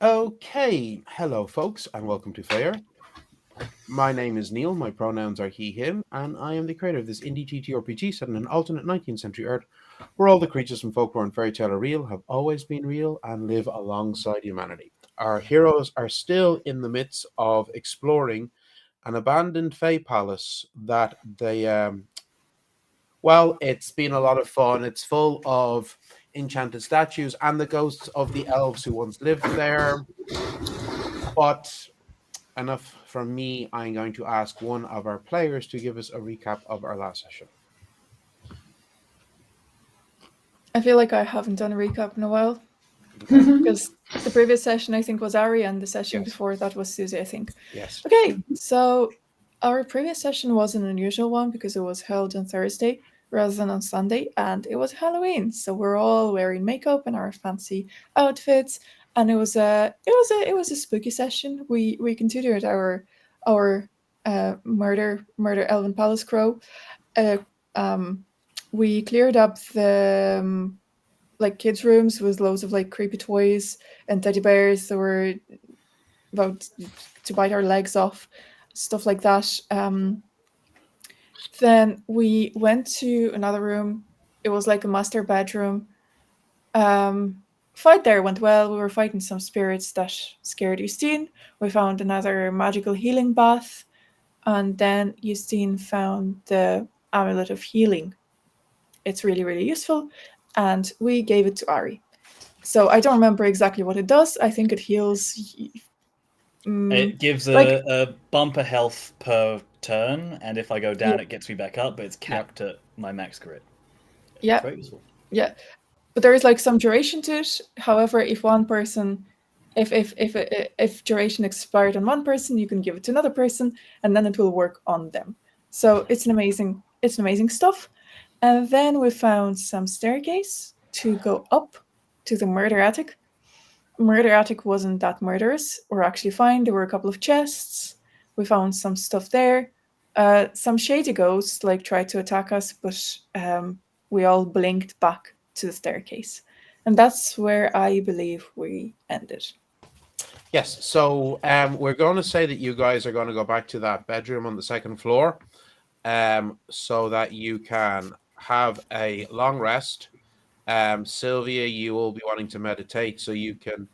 Okay, hello folks, and welcome to Fair. My name is Neil, my pronouns are he, him, and I am the creator of this indie TTRPG set in an alternate 19th century Earth where all the creatures from folklore and fairy tale are real, have always been real, and live alongside humanity. Our heroes are still in the midst of exploring an abandoned Fey palace that well, it's been a lot of fun. It's full of enchanted statues and the ghosts of the elves who once lived there. But enough from me. I'm going to ask one of our players to give us a recap of our last session. I feel like I haven't done a recap in a while Okay. because the previous session I think was Ari and the session Yes. before that was Susie, I think. Yes. Okay, so our previous session was an unusual one because it was held on Thursday rather than on Sunday, and it was Halloween. So we're all wearing makeup and our fancy outfits, and it was a spooky session. We continued our murder Elven Palace Crow. Uh, um, we cleared up the like kids' rooms with loads of like creepy toys and teddy bears that were about to bite our legs off, stuff like that. Then we went to another room. It was like a master bedroom. Fight there went well. We were fighting some spirits that scared Justine. We found another magical healing bath, and then Justine found the amulet of healing. It's really, really useful, and we gave it to Ari. So I don't remember exactly what it does. I think it heals. It gives Like a bumper health per turn, and if I go down, yeah, it gets me back up, but it's capped at my max crit. It's yeah, very useful. yeah. But there is like some duration to it. However, if one person, if duration expired on one person, you can give it to another person, and then it will work on them. So it's an amazing stuff. And then we found some staircase to go up to the murder attic. Murder attic wasn't that murderous. We're actually fine. There were a couple of chests. We found some stuff there. Some shady ghosts like tried to attack us, but we all blinked back to the staircase, and that's where I believe we ended. Yes. So we're going to say that you guys are going to go back to that bedroom on the second floor, so that you can have a long rest. Sylvia, you will be wanting to meditate, so you can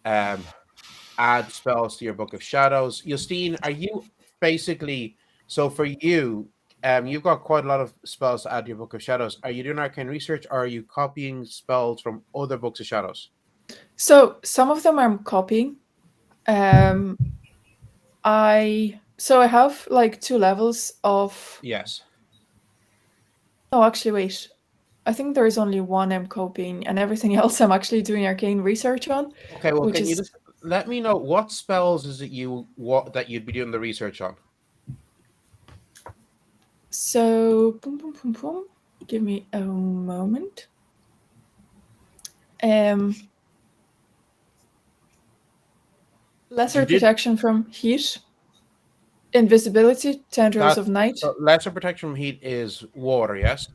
um, add spells to your Book of Shadows. Justine, are you basically so for you? You've got quite a lot of spells to add to your Book of Shadows. Are you doing arcane research, or are you copying spells from other books of shadows? So some of them I'm copying. Um, I have like two levels of. Yes. Oh, actually, wait. I think there is only one I'm copying, and everything else I'm actually doing arcane research on, Okay. Well, which can you is just let me know what spells is it that you'd be doing the research on? so. Boom, boom, boom, boom. Give me a moment. Um, Lesser You did protection from heat, invisibility, tendrils that. of night. So lesser protection from heat is water. Yes.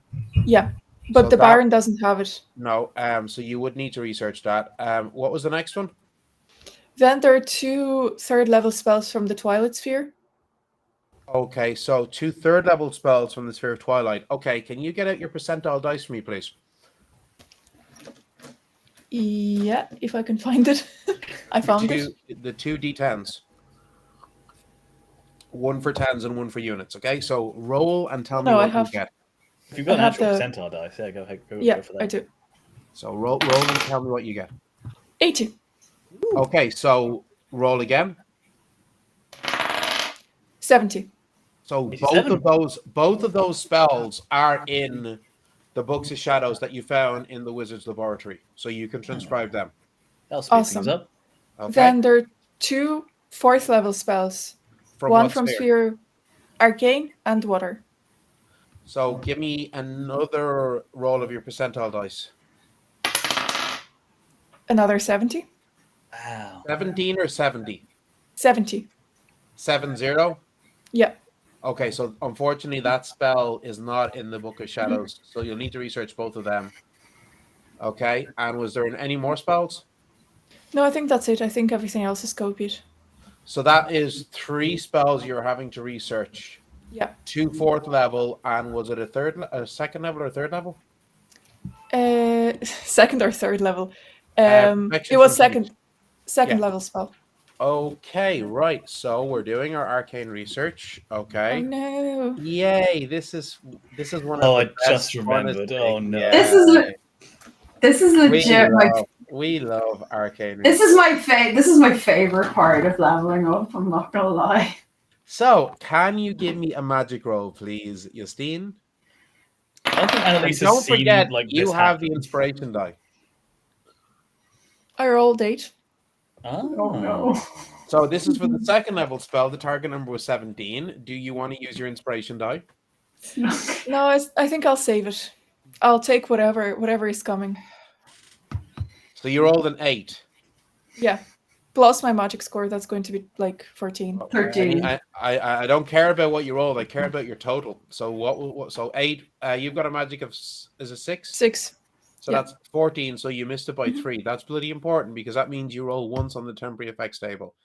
Yeah, but So the that Baron doesn't have it. no. So you would need to research that. What was the next one? Then there are two third level spells from the Twilight Sphere. Okay, so two third level spells from the Sphere of Twilight. Okay, can you get out your percentile dice for me, please? Yeah, if I can find it. I found it. The two d10s, one for tens and one for units. Okay, so roll and tell me No, I what you have. get. If you've I got an have actual the. percentile dice, yeah, Yeah, go for I that. do. So roll and tell me what you get. 80. Okay, so roll again. 70. So 87. both of those spells are in the books of shadows that you found in the wizard's laboratory, so you can transcribe them. That'll speed things Awesome. up. Okay, Then there are two fourth level spells. from One what from sphere? Sphere Arcane and Water. So give me another roll of your percentile dice. Another 70. Wow. 17 or 70? 70. 70? Yeah. Okay, so unfortunately that spell is not in the Book of Shadows, so you'll need to research both of them. Okay, and was there any more spells? No, I think that's it. I think everything else is copied. So that is 3 spells you're having to research. Yeah. 2 4th level, and was it a second level or a third level? Second or third level. Protection It was from thieves. second Yeah. level spell. Okay, right. So we're doing our arcane research. Oh Okay. no. Yay! This is one of Oh, the I best. just remembered. Oh, no. Yeah. This is legit. We love arcane This research. is my favorite part of leveling up. I'm not gonna lie. So, can you give me a magic roll, please, Justine? I don't think Annalise And has don't seen forget, like you this have the happen. inspiration die. I rolled 8. Oh no. So this is for the second level spell. The target number was 17. Do you want to use your inspiration die? No, I think I'll save it. I'll take whatever is coming. So you rolled an 8. Yeah. Plus my magic score, that's going to be like 14. 13. I don't care about what you rolled. I care about your total. So what so 8. You've got a magic of, is it 6? 6. So Yeah. that's 14. So you missed it by Mhm. 3. That's bloody important because that means you roll once on the temporary effects table.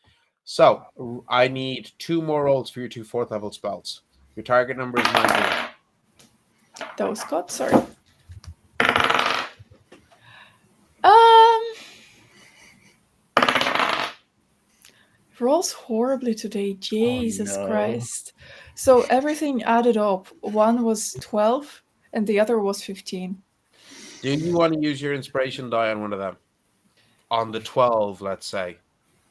So I need 2 more rolls for your 2 4th level spells. Your target number is 19. That was Scott, sorry. Um, rolls horribly today. Jesus no. Christ. So everything added up. One was 12 and the other was 15. Do you want to use your inspiration die on one of them? On the 12, let's say.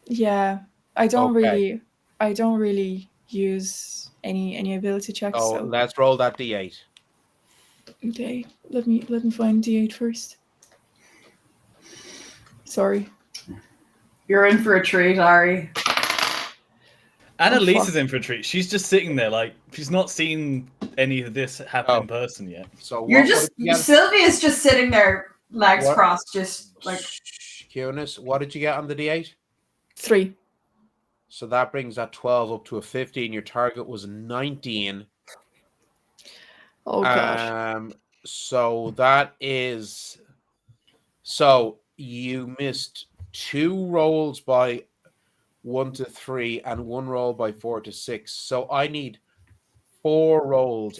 Yeah. I don't Okay. really use any ability checks. So So let's roll that d8. okay, let me find D8 first. Sorry. You're in for a treat, Ari. Annalise fuck. is in for a treat. She's just sitting there like she's not seen any of this happen in person yet. So You're what just did you get? Sylvia's just sitting there, legs What? crossed, just like Cunis, what did you get on the d8? 3. So that brings that 12 up to a 15. Your target was 19. Oh god. So that is, so you missed 2 rolls by 1 to 3 and 1 roll by 4 to 6. So I need 4 rolls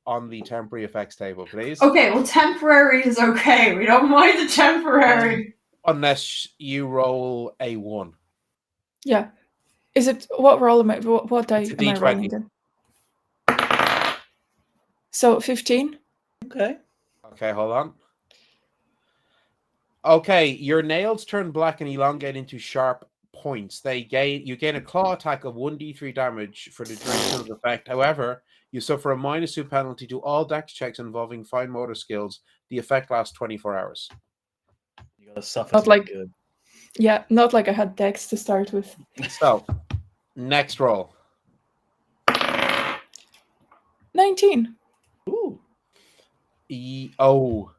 on the temporary effects table, please. okay, well temporary is okay. We don't mind the temporary. Unless you roll a 1. Yeah. Is it what roll am I what die It's a am I rolling D20. then? So 15? Okay. Okay, hold on. Okay, your nails turn black and elongate into sharp points. You gain a claw attack of 1d3 damage for the duration of the effect. However, you suffer a -2 penalty to all dex checks involving fine motor skills. The effect lasts 24 hours. You gotta suffer Not to like- be good. Yeah, not like I had dex to start with. So, next roll. 19. Ooh. Oh.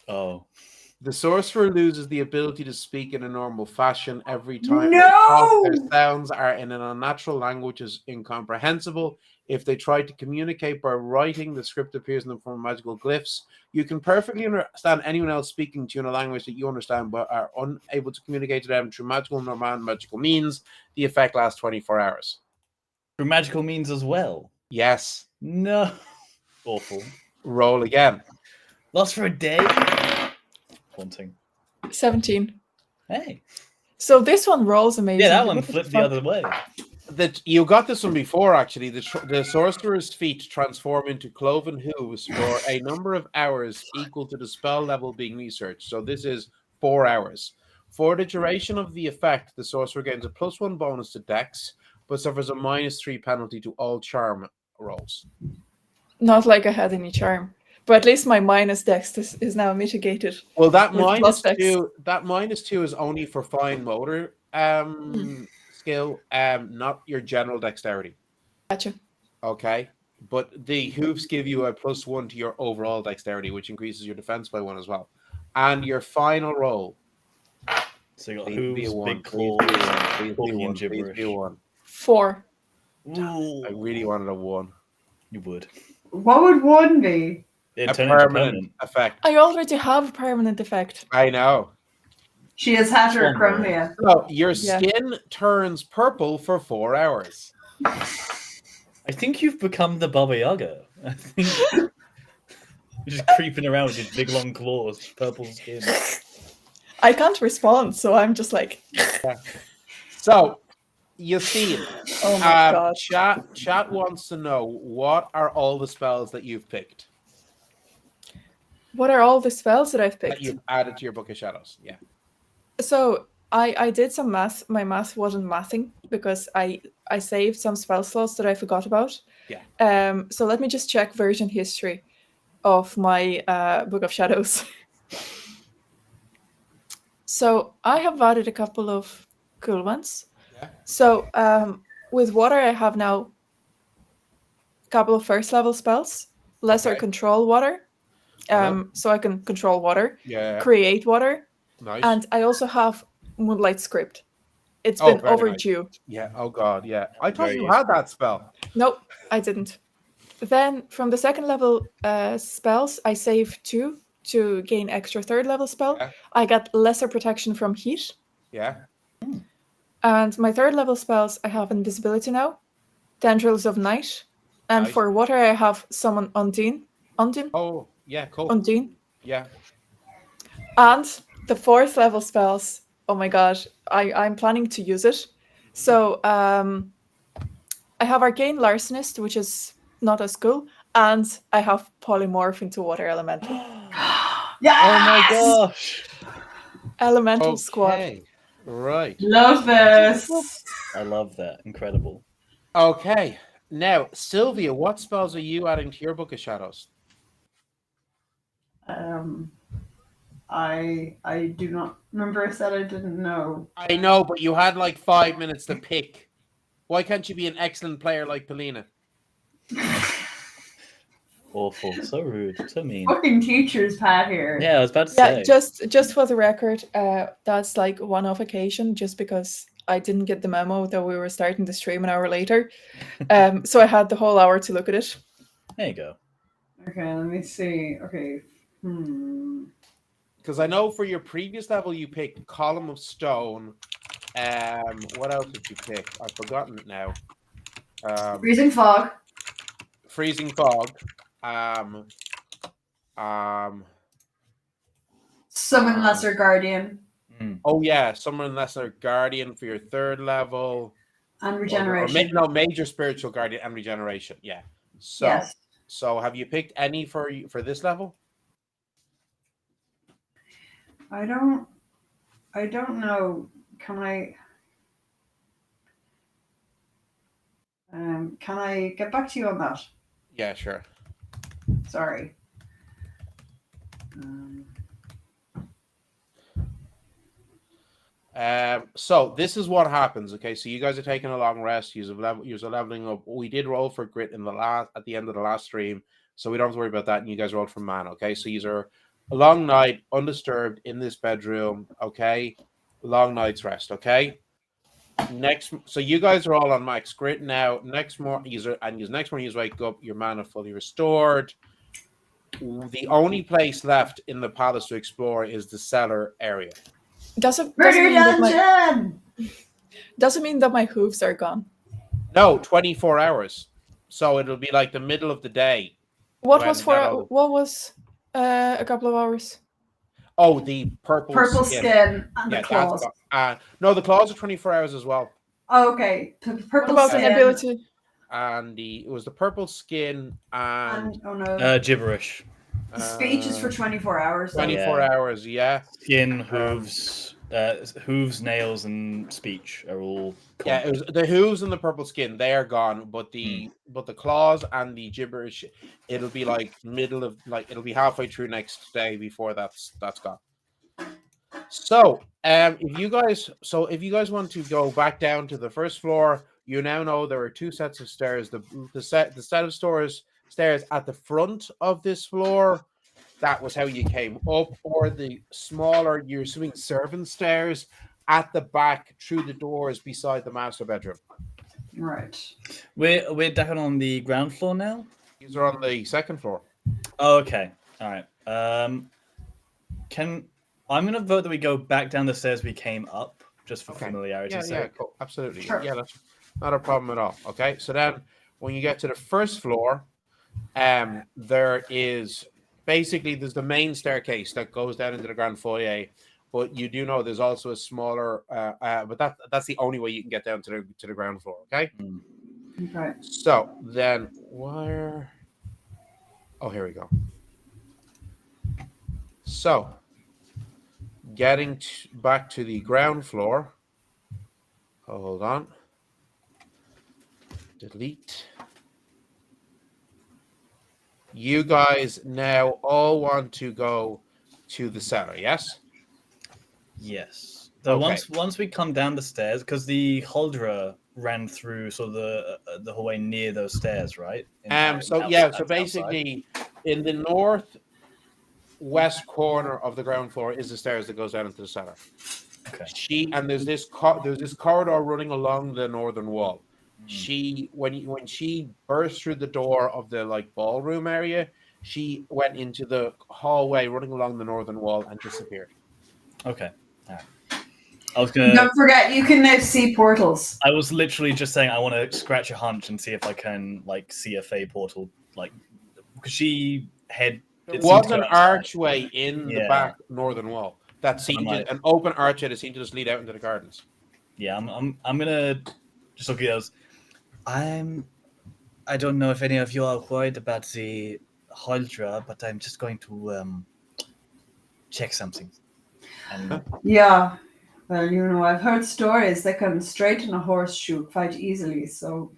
Oh. The sorcerer loses the ability to speak in a normal fashion every time they No! talk. Their sounds are in an unnatural language is incomprehensible. If they try to communicate by writing, the script appears in the form of magical glyphs. You can perfectly understand anyone else speaking to you in a language that you understand, but are unable to communicate to them through magical or non-magical means. The effect lasts 24 hours. Through magical means as well. Yes. No. Awful. Roll again. Lasts for a day. Haunting. 17. Hey. So this one rolls amazing. Yeah, that What one the flipped fuck? the other way. You got this one before, actually. The sorcerer's feet transform into cloven hooves for a number of hours equal to the spell level being researched. So this is 4 hours. For the duration of the effect, the sorcerer gains a +1 bonus to dex, but suffers a -3 penalty to all charm rolls. Not like I had any charm. But at least my minus dex is now mitigated. Well, that With plus dex. -2 is only for fine motor skill, not your general dexterity. Gotcha. Okay, but the hooves give you a +1 to your overall dexterity, which increases your defense by 1 as well. And your final roll. So you got Please be a hooves, 1. big Please claws, be a 1. Please be a talking 1. in Please be a gibberish. 1. 4. Ooh. I really wanted a 1. You would. What would 1 be? It'd A turn into permanent effect. I already have a permanent effect. I know. She has heterochromia. So your Yeah. skin turns purple for 4 hours. I think you've become the Baba Yaga. I think you're just creeping around with your big long claws, purple skin. I can't respond, so I'm just like, So you see, oh my god. chat wants to know what are all the spells that you've picked What are all the spells that I've that picked? you've added to your Book of Shadows? Yeah. So I did some math. My math wasn't mathing because I saved some spell slots that I forgot about. Yeah. So let me just check version history of my Book of Shadows. So I have added a couple of cool ones. Yeah. So with water, I have now a couple of first level spells. Lesser Okay. control water. So I can control water, Yeah. create water, Nice. and I also have Moonlight Script. It's Oh, been very nice. overdue. Yeah. Oh God. Yeah. I thought Very you useful. had that spell. Nope, I didn't. Then from the second level spells, I save 2 to gain extra third level spell. Yeah. I got lesser protection from heat. Yeah. And my third level spells, I have invisibility now, Tendrils of Night, and Nice. for water, I have Summon Undine. Undine? Oh, yeah. Cool. Undine. Yeah. And the fourth level spells, oh my gosh, I'm planning to use it. So I have Arcane Larcenist, which is not as cool, and I have Polymorph into Water Elemental. Yes! Oh my gosh! Elemental Squad. Okay. Right. Love this. I love that. Incredible. Okay. Now, Sylvia, what spells are you adding to your Book of Shadows? I do not remember. I said I didn't know. I know, but you had like 5 minutes to pick. Why can't you be an excellent player like Polina? Awful. So rude. So mean. Fucking teacher's Pat here. Yeah, I was about to Yeah, say. just for the record, that's like one-off occasion, just because I didn't get the memo that we were starting the stream an hour later. So I had the whole hour to look at it. There you go. Okay, let me see. Okay. Because I know for your previous level you picked Column of Stone. What else did you pick? I've forgotten it now. Freezing fog. Freezing Fog. Summon Lesser Guardian. Oh yeah, Summon Lesser Guardian for your third level. And Regeneration. Major Spiritual Guardian and Regeneration. Yeah. So, Yes. so have you picked any for this level? I don't know. Can I get back to you on that? Yeah, sure. Sorry. So this is what happens. Okay, so you guys are taking a long rest. You're leveling up. We did roll for grit at the end of the last stream, so we don't have to worry about that. And you guys rolled for mana. Okay, so these are a long night, undisturbed in this bedroom. Okay, long night's rest. Okay. So you guys are all on max grit now. Next morning, next morning you wake up, your mana fully restored. The only place left in the palace to explore is the cellar area. Doesn't Murder mean that my Dungeon! hooves are gone. No, 24 hours. So it'll be like the middle of the day. What when was a couple of hours? Oh, the purple skin and the Yeah, claws. no, the claws are 24 hours as well. Oh, okay. What Purple about skin. an ability? And it was the purple skin and Oh no. Gibberish. The speech is for 24 hours. though. 24 Yeah. hours, yeah. Skin, hooves, nails, and speech are all. Yeah, it was the hooves and the purple skin, they are gone, but the claws and the gibberish, it'll be like it'll be halfway through next day before that's gone. So, if you guys want to go back down to the first floor, you now know there are 2 sets of stairs. The set of stairs at the front of this floor, that was how you came up, or the smaller, you're assuming servant stairs at the back through the doors beside the master bedroom. Right. We're down on the ground floor now. These are on the second floor. Oh, okay. All right. I'm gonna vote that we go back down the stairs we came up, just for familiarity's Yeah, sake. cool. Absolutely. Sure. Yeah, that's not a problem at all. Okay, so then when you get to the first floor, there is basically there's the main staircase that goes down into the grand foyer, but you do know there's also a smaller, but that's the only way you can get down to the ground floor. Okay, Mm. Okay. so then where? Oh, here we go. So getting back to the ground floor. Hold on. Delete. You guys now all want to go to the cellar, yes? Yes. Okay. Once we come down the stairs, because the Huldra ran through sort of the hallway near those stairs, right? So basically in the northwest corner of the ground floor is the stairs that goes down into the cellar. Okay. There's this corridor running along the northern wall. When she burst through the door of the ballroom area, she went into the hallway running along the northern wall and disappeared. Okay. All right. I was gonna. Don't forget, you can now see portals. I was literally just saying I want to scratch a hunch and see if I can see a Fey portal, because she had. There was an archway in the back northern wall that seemed an open archway that seemed to just lead out into the gardens. Yeah, I'm gonna just look at those. I don't know if any of you are worried about the Huldra, but I'm just going to check something. And Yeah. Well, I've heard stories they can straighten a horseshoe quite easily, so...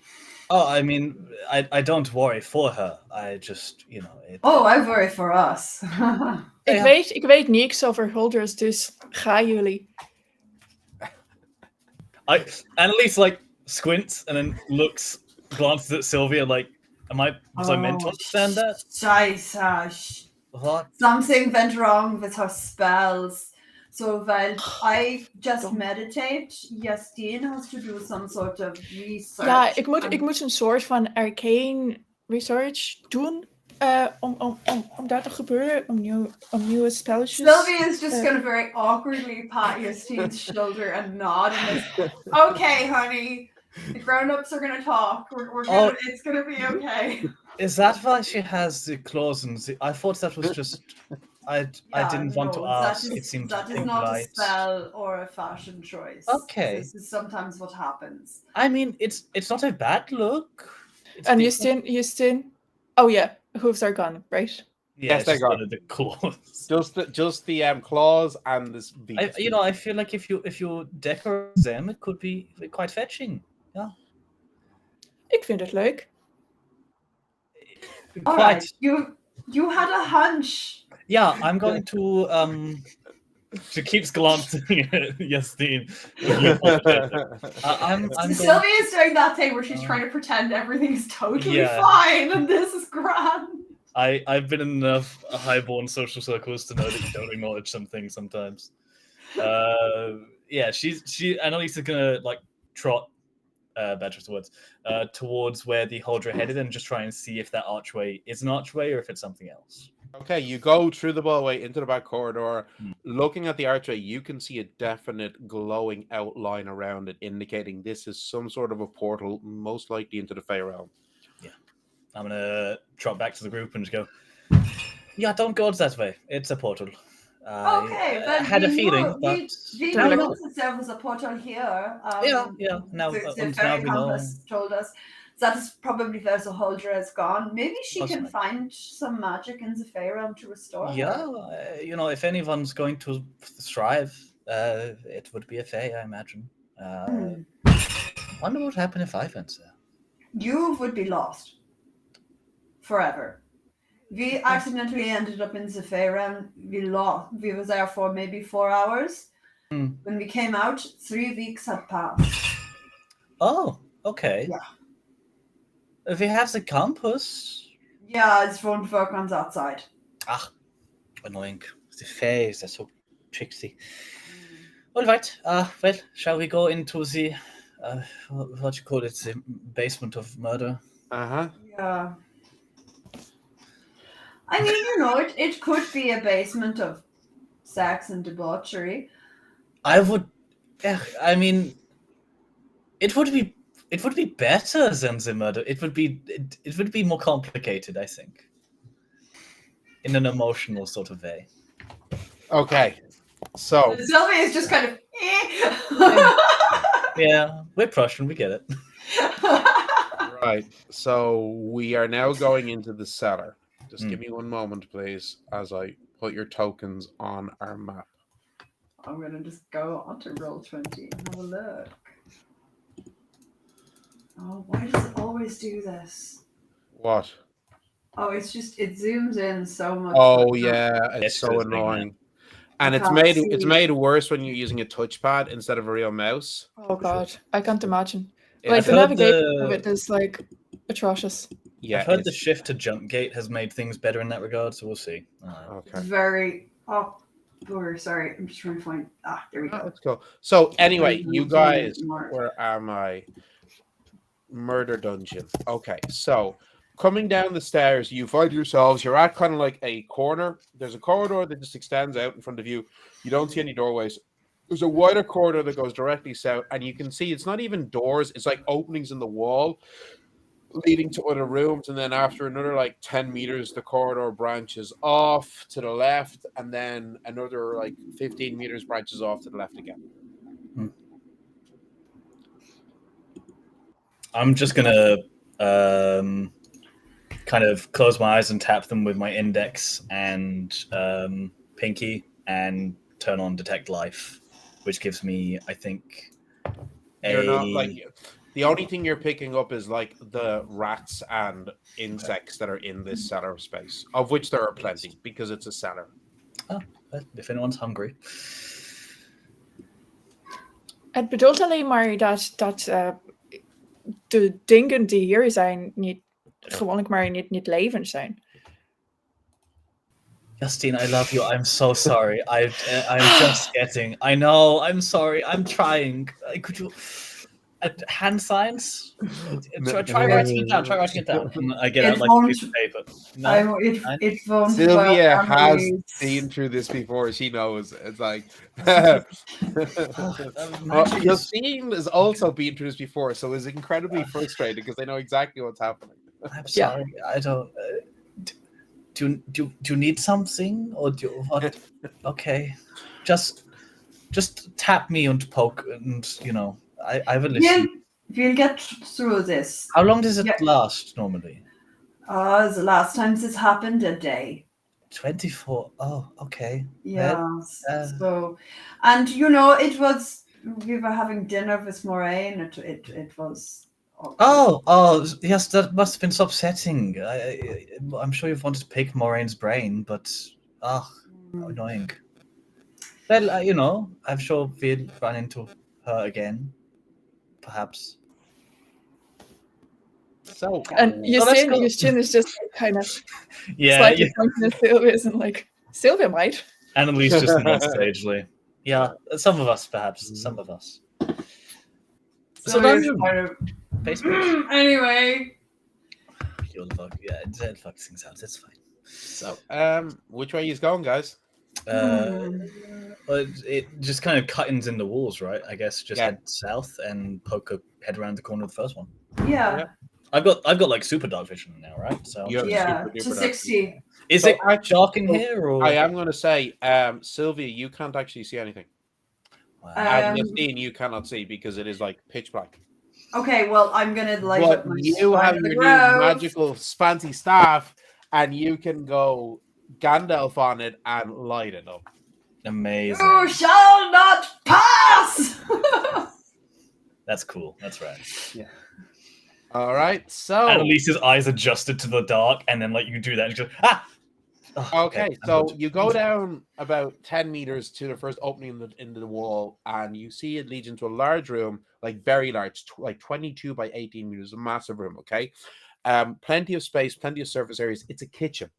I mean, I don't worry for her. I just, I worry for us. Ik weet niks over Huldras, dus ga jullie. Annalise squints and then glances at Sylvia was I meant to understand that? Scheiße. What? Something went wrong with her spells. So while I just meditate, Justine has to do some sort of research. Ja, ik moet een soort van arcane research doen om dat te gebeuren, om nieuwe spelletjes. Sylvia is just going to very awkwardly pat Justine's shoulder and nod and is, okay, honey, the grown-ups are going to talk. We're gonna, it's going to be okay. Is that why she has the claws and I thought that was just... I didn't want to ask. It seemed that is not a spell or a fashion choice. Okay. This is sometimes what happens. I mean, it's not a bad look. And Justine. Oh yeah, hooves are gone, right? Yes, they're gone. The claws. Just the claws and this. I feel like if you decorate them, it could be quite fetching. Yeah. Ik vind het leuk. All right. You had a hunch. Yeah, I'm going to. She keeps glancing at Justine. Sylvia is doing that thing where she's trying to pretend everything's totally fine and this is grand. I've been in enough highborn social circles to know that you don't acknowledge some things sometimes. Annalise is gonna trot. Better towards where the Huldra headed and just try and see if that archway is an archway or if it's something else. Okay, you go through the hallway into the back corridor. Looking at the archway, you can see a definite glowing outline around it, indicating this is some sort of a portal, most likely into the Fey realm. Yeah. I'm gonna trot back to the group and just go, yeah, don't go that way. It's a portal. Okay, but I had a feeling, but we know there was a portal here. Now, the fairy compass told us that is probably where the Huldra has gone. Maybe she can find some magic in the Fey realm to restore her. Yeah, if anyone's going to thrive, it would be a Fey, I imagine. Wonder what would happen if I went there. You would be lost forever. We accidentally ended up in the Fey realm. We were there for maybe 4 hours. When we came out, 3 weeks had passed. Oh, okay. Yeah. If we have the compass. Yeah, it won't work on that side. Ah, annoying. The Fays, they're so tricksy. All right. Well, shall we go into the what you call it, the basement of murder? Yeah. I mean, it could be a basement of sex and debauchery. I would. Yeah, I mean, it would be better than the murder. It would be more complicated, I think, in an emotional sort of way. Okay, so Sylvia is just kind of. Yeah, we're Prussian. We get it. right, so we are now going into the cellar. Just give Hmm. me one moment, please, as I put your tokens on our map. I'm gonna just go onto Roll20 and have a look. Oh, why does it always do this? What? Oh, it's just it zooms in so much. Oh that yeah, it's It's so just doing that. annoying. And I it's can't see. made worse when you're using a touchpad instead of a real mouse. Oh god, I can't imagine. It's- Like I've the heard navigation of it is like atrocious. Yeah, I've heard the it's shift to jump gate has made things better in that regard, so we'll see. okay. Very. Oh, booger, sorry. I'm just trying to find. Ah, there we Oh, go. that's cool. So anyway, Mhm, you mhm, guys, mhm. where am I? Murder dungeon. Okay, so coming down the stairs, you find yourselves. You're at kind of like a corner. There's a corridor that just extends out in front of you. You don't see any doorways. There's a wider corridor that goes directly south, and you can see it's not even doors. It's like openings in the wall leading to other rooms, and then after another like 10 meters the corridor branches off to the left, and then another like 15 meters branches off to the left again. I'm just gonna kind of close my eyes and tap them with my index and pinky, and turn on detect life, which gives me, I think, You're not like the only thing you're picking up is like the rats and insects that are in this cellar space, of which there are plenty because it's a cellar. if anyone's hungry. Het bedoelt alleen maar dat de dingen die hier zijn niet gewoonlijk maar niet levend zijn. Justine, I love you. I'm so sorry. I'm just getting. I know. I'm sorry. I'm trying. Could you hand signs? Try writing it down. Try writing it down. And I get It out like a won't- piece of paper. No. It won't. Sylvia work has anyways. seen through this before. She knows. It's like Magic is- Justine has also been through this before, so it's incredibly frustrating because they know exactly what's happening. I'm Yeah. sorry. I don't. Do you need something or do you, what? Okay, just tap me and poke, and I will listen. We'll get through this. How long does it Yeah. last normally? The last times this happened, a day. 24. Oh, okay. Yeah. uh, So, and it was we were having dinner with Moraine. It was. Oh, yes, that must have been so upsetting. I'm sure you've wanted to pick Moraine's brain, but how annoying. Well, I'm sure we'll run into her again, perhaps. So And let's go. Justin is just kind of Yeah, slightly pointing at Sylvia and like, Sylvia might. Annalise just nods sagely. Yeah, some of us, perhaps. Some of us. So it's dungeon. kind of- Facebook. Anyway, You'll fuck. Yeah, they'll fuck things out. It's fine. So, which way he's going, guys? Well, it just kind of cuttings in the walls, right? I guess just Yeah. head south and poke a head around the corner of the first one. yeah, I've got like super dark vision now, right? So You have yeah, super to duper dark 60. is So it dark in here or? I am going to say, Sylvia, you can't actually see anything. Wow. And Justine, you cannot see because it is like pitch black. Okay, well, I'm gonna light But up my you Shrine have of the your new Grove. magical fancy staff, and you can go Gandalf on it and light it up. Amazing. You shall not pass. That's cool. That's right. All right, so Annalise's eyes adjusted to the dark, and then like you do that, and she goes, ah. Oh, okay, I'm so good. you go down about 10 meters to the first opening into the wall, and you see it leads into a large room, like very large, like 22 by 18 meters, a massive room. Okay, plenty of space, plenty of surface areas. It's a kitchen.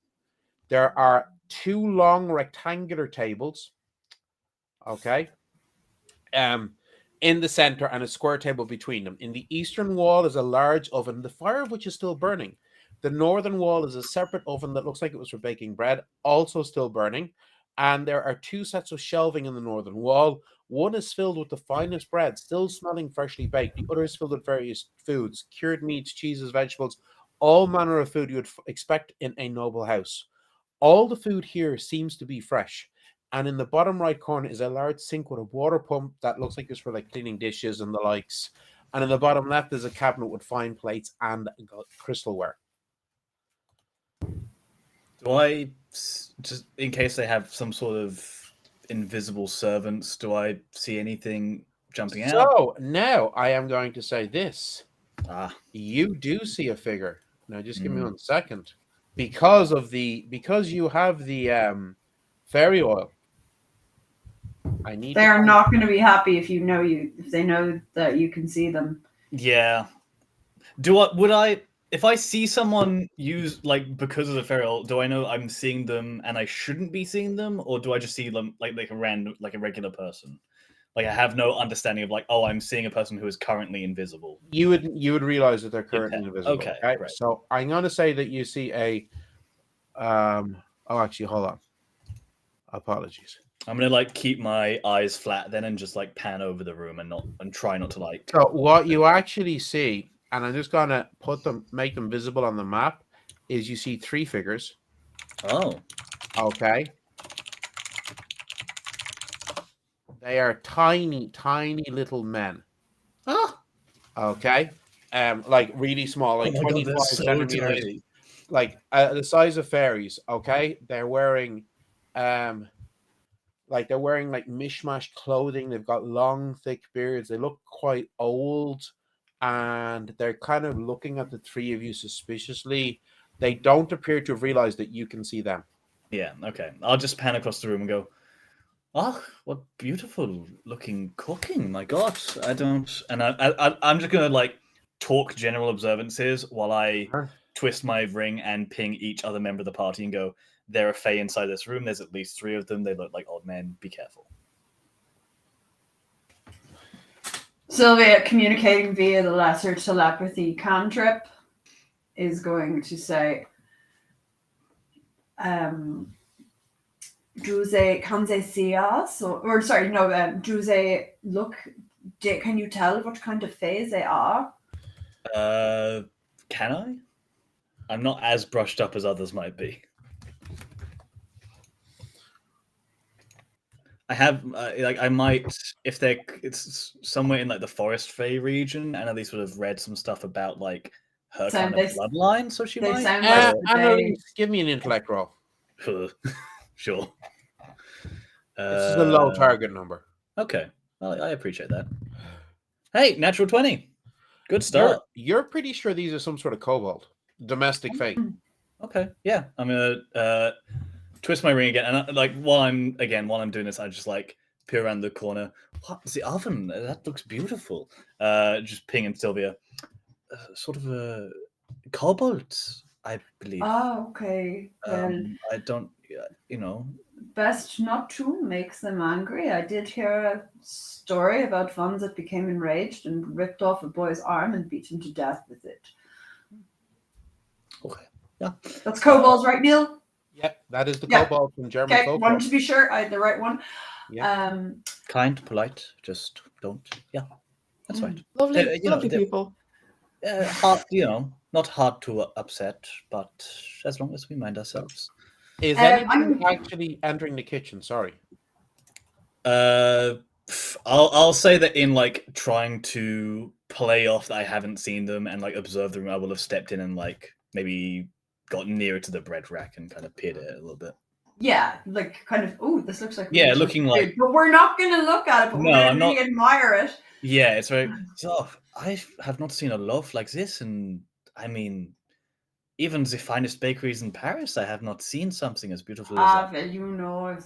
There are 2 long rectangular tables. Okay, in the center, and a square table between them. In the eastern wall is a large oven, the fire of which is still burning. The northern wall is a separate oven that looks like it was for baking bread, also still burning. and there are 2 sets of shelving in the northern wall. One is filled with the finest bread, still smelling freshly baked. The other is filled with various foods, cured meats, cheeses, vegetables, all manner of food you would expect in a noble house. All the food here seems to be fresh. And in the bottom right corner is a large sink with a water pump that looks like it's for like cleaning dishes and the likes. And in the bottom left is a cabinet with fine plates and crystalware. Do I, just in case they have some sort of invisible servants, do I see anything jumping out? So now I am going to say this. You do see a figure. Now just give me 1 second. Because you have the fairy oil. They are not going to be happy if they know that you can see them. Yeah. If I see someone use, like, because of the fairy oil, do I know I'm seeing them and I shouldn't be seeing them, or do I just see them like a regular person? Like, I have no understanding of, like, oh, I'm seeing a person who is currently invisible. You would realize that they're currently invisible. Okay. Right. So I'm going to say that you see a. Oh, actually, hold on. Apologies. I'm gonna like keep my eyes flat then and just like pan over the room and try not to like. So what you actually see, and I'm just gonna make them visible on the map, is you see 3 figures. Oh. Okay. They are tiny, tiny little men. Oh. Okay. Like really small, like 25 centimeters, tiny. like the size of fairies. Okay. They're wearing, like mishmash clothing. They've got long, thick beards. They look quite old, and they're kind of looking at the 3 of you suspiciously. They don't appear to have realized that you can see them. Yeah. Okay. I'll just pan across the room and go, "Oh, what beautiful looking cooking! My God, I don't." And I'm just gonna like talk general observances while I twist my ring and ping each other member of the party and go, "There are fae inside this room. There's at least 3 of them. They look like old men. Be careful." Sylvia, communicating via the lesser telepathy cantrip, is going to say, do they, can they see us? Or sorry, no, do they look, can you tell what kind of fae they are? Can I? I'm not as brushed up as others might be. I have, I might, if it's somewhere in like the forest fae region, and at least would have read some stuff about like her kind of bloodline, so she might. Annalise, give me an intellect roll. Sure. This is a low target number. Okay, well, I appreciate that. Hey, natural 20. Good start. You're pretty sure these are some sort of kobold, domestic fae. Okay, yeah, I'm gonna twist my ring again, and while I'm doing this, I just like peer around the corner. What's the oven? That looks beautiful. Just pinging Sylvia. Sort of a kobold, I believe. Oh, okay. Well, I don't, best not to make them angry. I did hear a story about one that became enraged and ripped off a boy's arm and beat him to death with it. Okay, yeah. That's kobolds, right, Neil? Yep, that is the kobold from German folklore. Okay, wanted to be sure I had the right one. Yeah. Kind, polite, just don't. Yeah, that's right. Lovely, lovely people. Hard, not hard to upset, but as long as we mind ourselves. Is anyone actually entering the kitchen? Sorry. I'll say that in like trying to play off that I haven't seen them and like observe the room, I will have stepped in and like maybe got nearer to the bread rack and kind of peered at it a little bit. Yeah, like kind of. Oh, this looks like. Yeah, looking like. But we're not going to look at it. But we're going to really admire it. Yeah, it's very. So I have not seen a loaf like this, and I mean, even the finest bakeries in Paris, I have not seen something as beautiful as that. Well,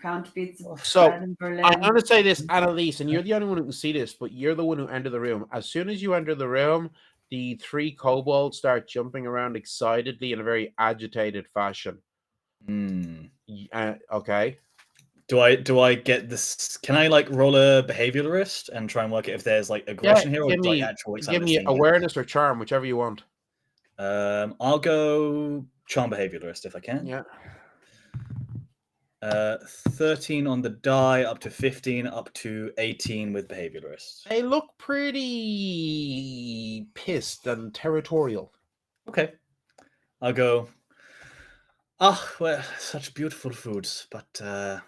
can't beat the so bread in Berlin. I'm going to say this, Annalise, and you're the only one who can see this, but you're the one who entered the room. As soon as you enter the room, the 3 kobolds start jumping around excitedly in a very agitated fashion. Okay. Do I get this? Can I like roll a behaviorist and try and work it if there's like aggression here, or like actual excitement? Give me awareness or charm, whichever you want. I'll go charm behaviorist if I can. Yeah. 13 on the die, up to 15, up to 18 with behaviorist. They look pretty pissed and territorial. Okay. I'll go. Well, such beautiful foods, but I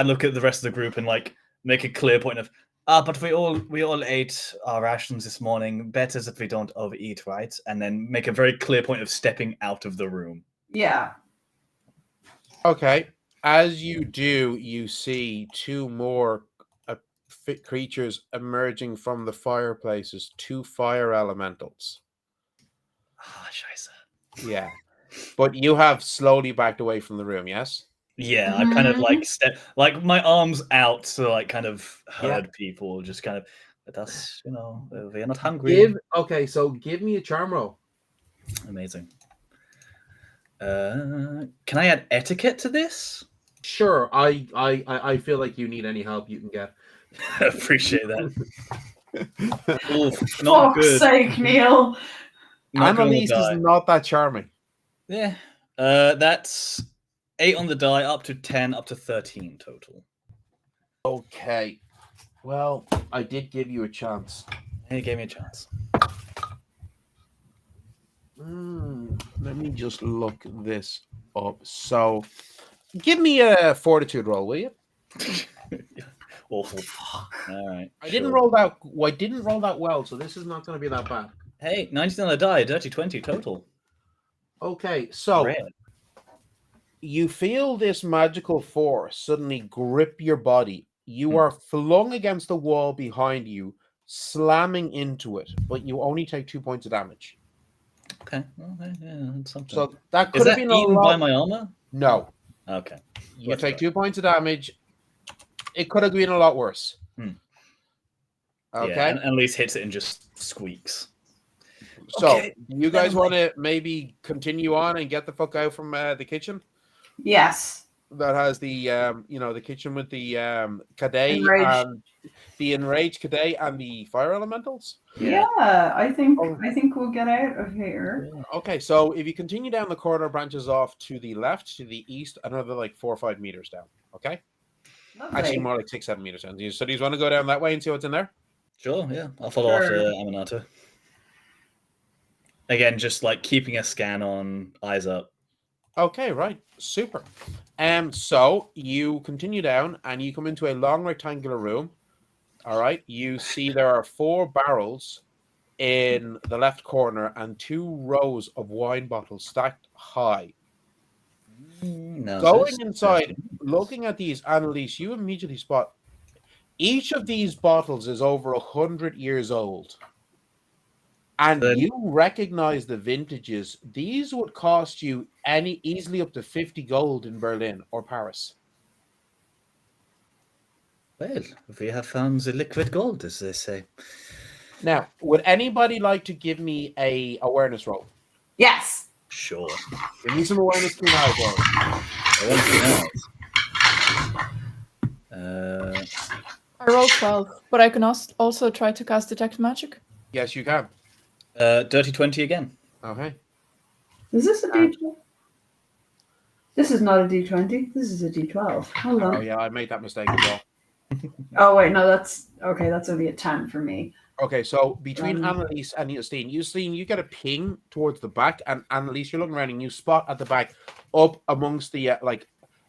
look at the rest of the group and like make a clear point of but we all ate our rations this morning. Better that we don't overeat, right? And then make a very clear point of stepping out of the room. Yeah. Okay. As you do, you see two more creatures emerging from the fireplaces, two fire elementals. Scheiße. Yeah. But you have slowly backed away from the room, yes? Yeah, I kind of like like my arms out, so like kind of herd people, just kind of. But that's we're not hungry. So give me a charm roll. Amazing. Can I add etiquette to this? Sure. I feel like you need any help you can get. Appreciate that. Oof, not Fuck's good. sake, Neil. Annalise is not that charming. Yeah. That's 8 on the die, up to 10, up to 13 total. Okay. Well, I did give you a chance. You gave me a chance. Let me just look this up. So, give me a fortitude roll, will you? Awful. All right. I didn't roll that well, so this is not going to be that bad. Hey, 19 on the die, dirty 20 total. Okay, so Red. You feel this magical force suddenly grip your body. You are flung against the wall behind you, slamming into it, but you only take 2 points of damage. Okay. Well, yeah, that's something. So that could have been eaten by my armor? No. Okay. You take 2 points of damage. It could have been a lot worse. Okay. Yeah, and at least hits it and just squeaks. So, you guys want to maybe continue on and get the fuck out from the kitchen? Yes. That has the the kitchen with the Cadet Enraged. and the enraged Cadet and the fire elementals. Yeah, I think we'll get out of here. Okay, so if you continue down the corridor, branches off to the left, to the east, another like 4 or 5 meters down. Okay. Lovely. Actually, more like 6, 7 meters down. So, do you want to go down that way and see what's in there? Sure, yeah. I'll follow after Amanata. Again, just like keeping a scan on, eyes up. Okay, right. Super. So you continue down and you come into a long rectangular room. All right. You see there are 4 barrels in the left corner and 2 rows of wine bottles stacked high. No, Going inside, looking at these, Annalise, you immediately spot each of these bottles is over 100 years old. And you recognize the vintages. These would cost you easily up to 50 gold in Berlin or Paris. Well, we have found the liquid gold, as they say. Now, would anybody like to give me a awareness roll? Yes. Sure. Give me some awareness keen eyes rolls. I rolled 12, but I can also try to cast Detect Magic. Yes, you can. Dirty 20 again. Okay. Is this a D12? This is not a D20. This is a D12. Hold on. Oh, yeah, I made that mistake as well. Oh, wait, no, that's only a 10 for me. Okay, so between Annalise and Justine, you get a ping towards the back, and Annalise, you're looking around and you spot at the back up amongst the,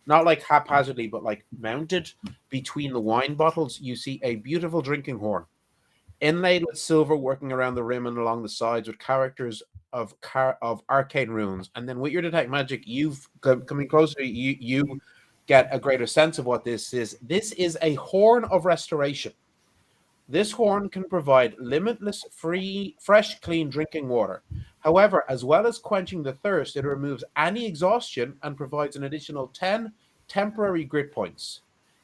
not like haphazardly, but like mounted between the wine bottles, you see a beautiful drinking horn. Inlaid with silver working around the rim and along the sides with characters of arcane runes. And then with your detect magic, you've coming closer, you get a greater sense of what this is. This is a horn of restoration. This horn can provide limitless, free, fresh, clean drinking water. However, as well as quenching the thirst, it removes any exhaustion and provides an additional 10 temporary grit points.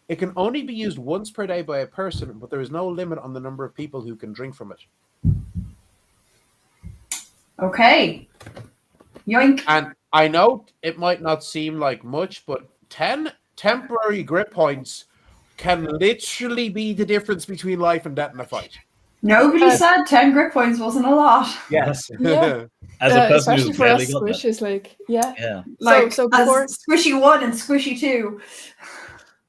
It can only be used once per day by a person, but there is no limit on the number of people who can drink from it. Okay. Yoink. And I know it might not seem like much, but 10 temporary grit points can literally be the difference between life and death in a fight. Nobody said 10 grit points wasn't a lot. Yes. Yeah. As a person Especially who's for barely us got that. squishes, like Yeah. Like, so before as squishy 1 and squishy 2.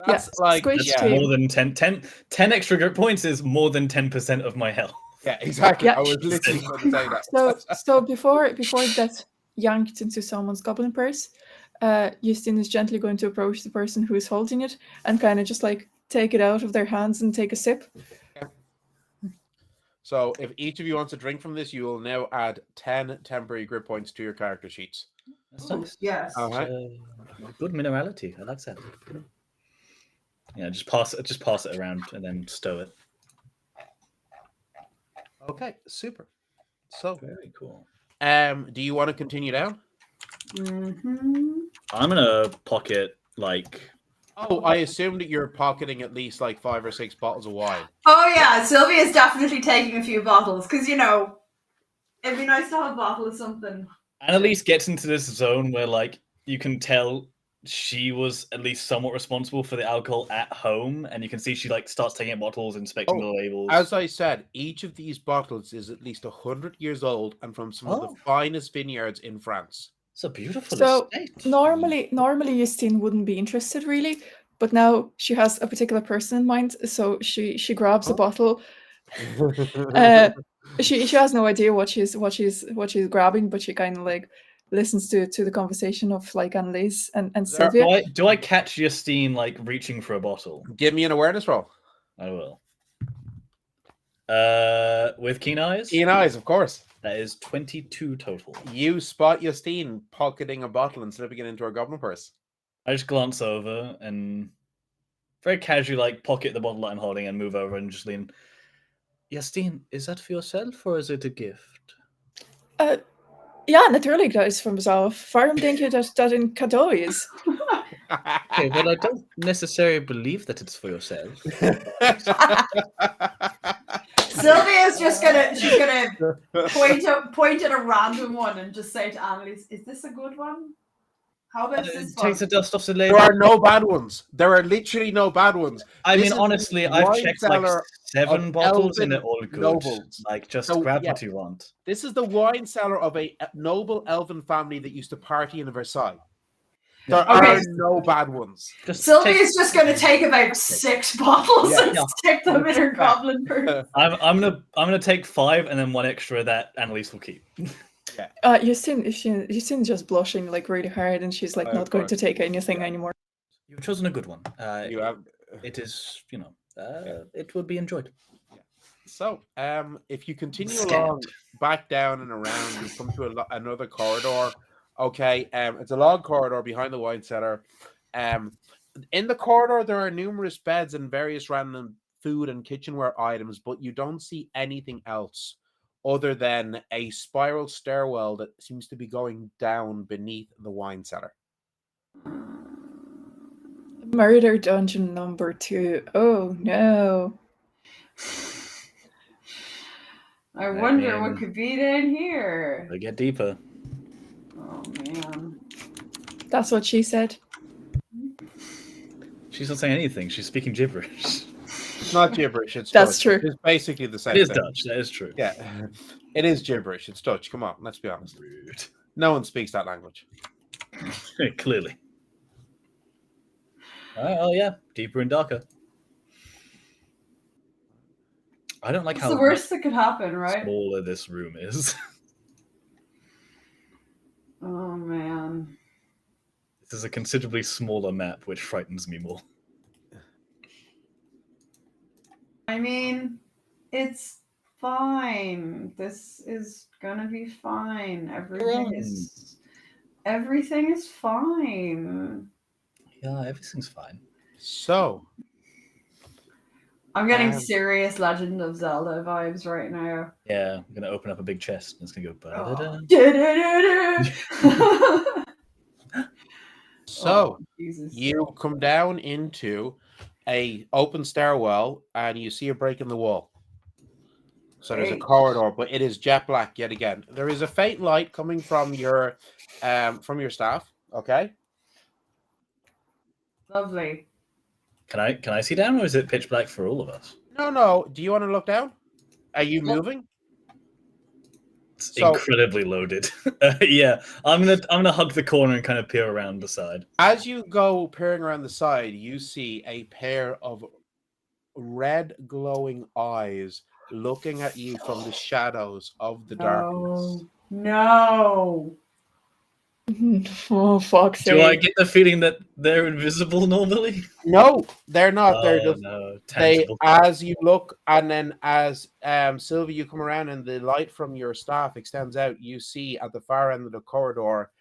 That's like squish That's two. more than 10 extra grit points is more than 10% of my health. Yeah, exactly. Yeah. I was literally going to say that. So before it gets yanked into someone's goblin purse, Justin is gently going to approach the person who is holding it and kind of just like take it out of their hands and take a sip. So if each of you wants to drink from this, you will now add 10 temporary grip points to your character sheets. That's nice. Yes. Okay. Good minerality. I like that. Yeah, just pass it around and then stow it. Okay, super. So, Very cool. do you want to continue down? Mm-hmm. I'm gonna pocket like. Oh, I assume that you're pocketing at least like 5 or 6 bottles of wine. Oh yeah, Sylvia's definitely taking a few bottles because it'd be nice to have a bottle of something. Annalise gets into this zone where like you can tell she was at least somewhat responsible for the alcohol at home, and you can see she like starts taking out bottles, inspecting the labels. As I said, each of these bottles is at least 100 years old and from some of the finest vineyards in France. It's a beautiful So estate. normally Justine wouldn't be interested really, but now she has a particular person in mind, so she grabs a bottle. She has no idea what she's grabbing, but she kind of like listens to the conversation of like Annalise and Sylvia. Do I catch Justine like reaching for a bottle? Give me an awareness roll. I will. With keen eyes? Keen eyes, of course. That is 22 total. You spot Justine pocketing a bottle and slipping it into her goblin purse. I just glance over and very casually like pocket the bottle that I'm holding and move over and just lean. Justine, is that for yourself or is it a gift? Ja, natuurlijk, dat is voor mezelf. Waarom denk je dat dat een cadeau is? Okay, well, I don't necessarily believe that it's for yourself. Sylvia's she's gonna point at a random one and just say to Annalise, "Is this a good one? How about this one?" Takes the dust off the label. There are no bad ones. There are literally no bad ones. I This mean, is honestly, the I've wine checked like cellar 7 of bottles and they're Elven all good. nobles. Like, just So, grab yeah. what you want. This is the wine cellar of a noble elven family that used to party in Versailles. There are no bad ones. Sylvia's just going to take about 6 bottles and Yeah. stick them in her goblin purse. I'm gonna take 5 and then 1 extra that Annalise will keep. Justine's just blushing like really hard, and she's like not going to take anything anymore. You've chosen a good one. You have. It is, it would be enjoyed. So, if you continue along, back down and around, you come to another corridor. Okay, it's a long corridor behind the wine cellar. In the corridor, there are numerous beds and various random food and kitchenware items, but you don't see anything else other than a spiral stairwell that seems to be going down beneath the wine cellar. Murder dungeon number 2. Oh no. I wonder what could be down here. They get deeper. Oh man. That's what she said. She's not saying anything. She's speaking gibberish. It's not gibberish. It's That's Dutch. true. It's basically the same It is thing. Dutch. That is true. Yeah, it is gibberish. It's Dutch. Come on, let's be honest. Rude. No one speaks that language. Clearly. Oh yeah, deeper and darker. I don't like It's how the worst that could happen, right? smaller this room is. Oh man. This is a considerably smaller map, which frightens me more. I mean, it's fine. This is gonna be fine. Everything is fine. Yeah, everything's fine. So, I'm getting serious Legend of Zelda vibes right now. Yeah, I'm gonna open up a big chest and it's gonna go. Oh. So Jesus. you come down into a open stairwell and you see a break in the wall. So there's a corridor, but it is jet black yet again. There is a faint light coming from your staff. Okay. Lovely. Can I see down, or is it pitch black for all of us? No. Do you want to look down? Are you moving? It's So- incredibly loaded. Yeah, I'm gonna hug the corner and kind of peer around the side. As you go peering around the side, you see a pair of red glowing eyes looking at you from the shadows of the darkness. No. Oh, fuck's Do I sake. get the feeling that they're invisible normally? No, they're not. They're Oh just no, they tangible. as you look, and then as Sylvia, you come around and the light from your staff extends out, you see at the far end of the corridor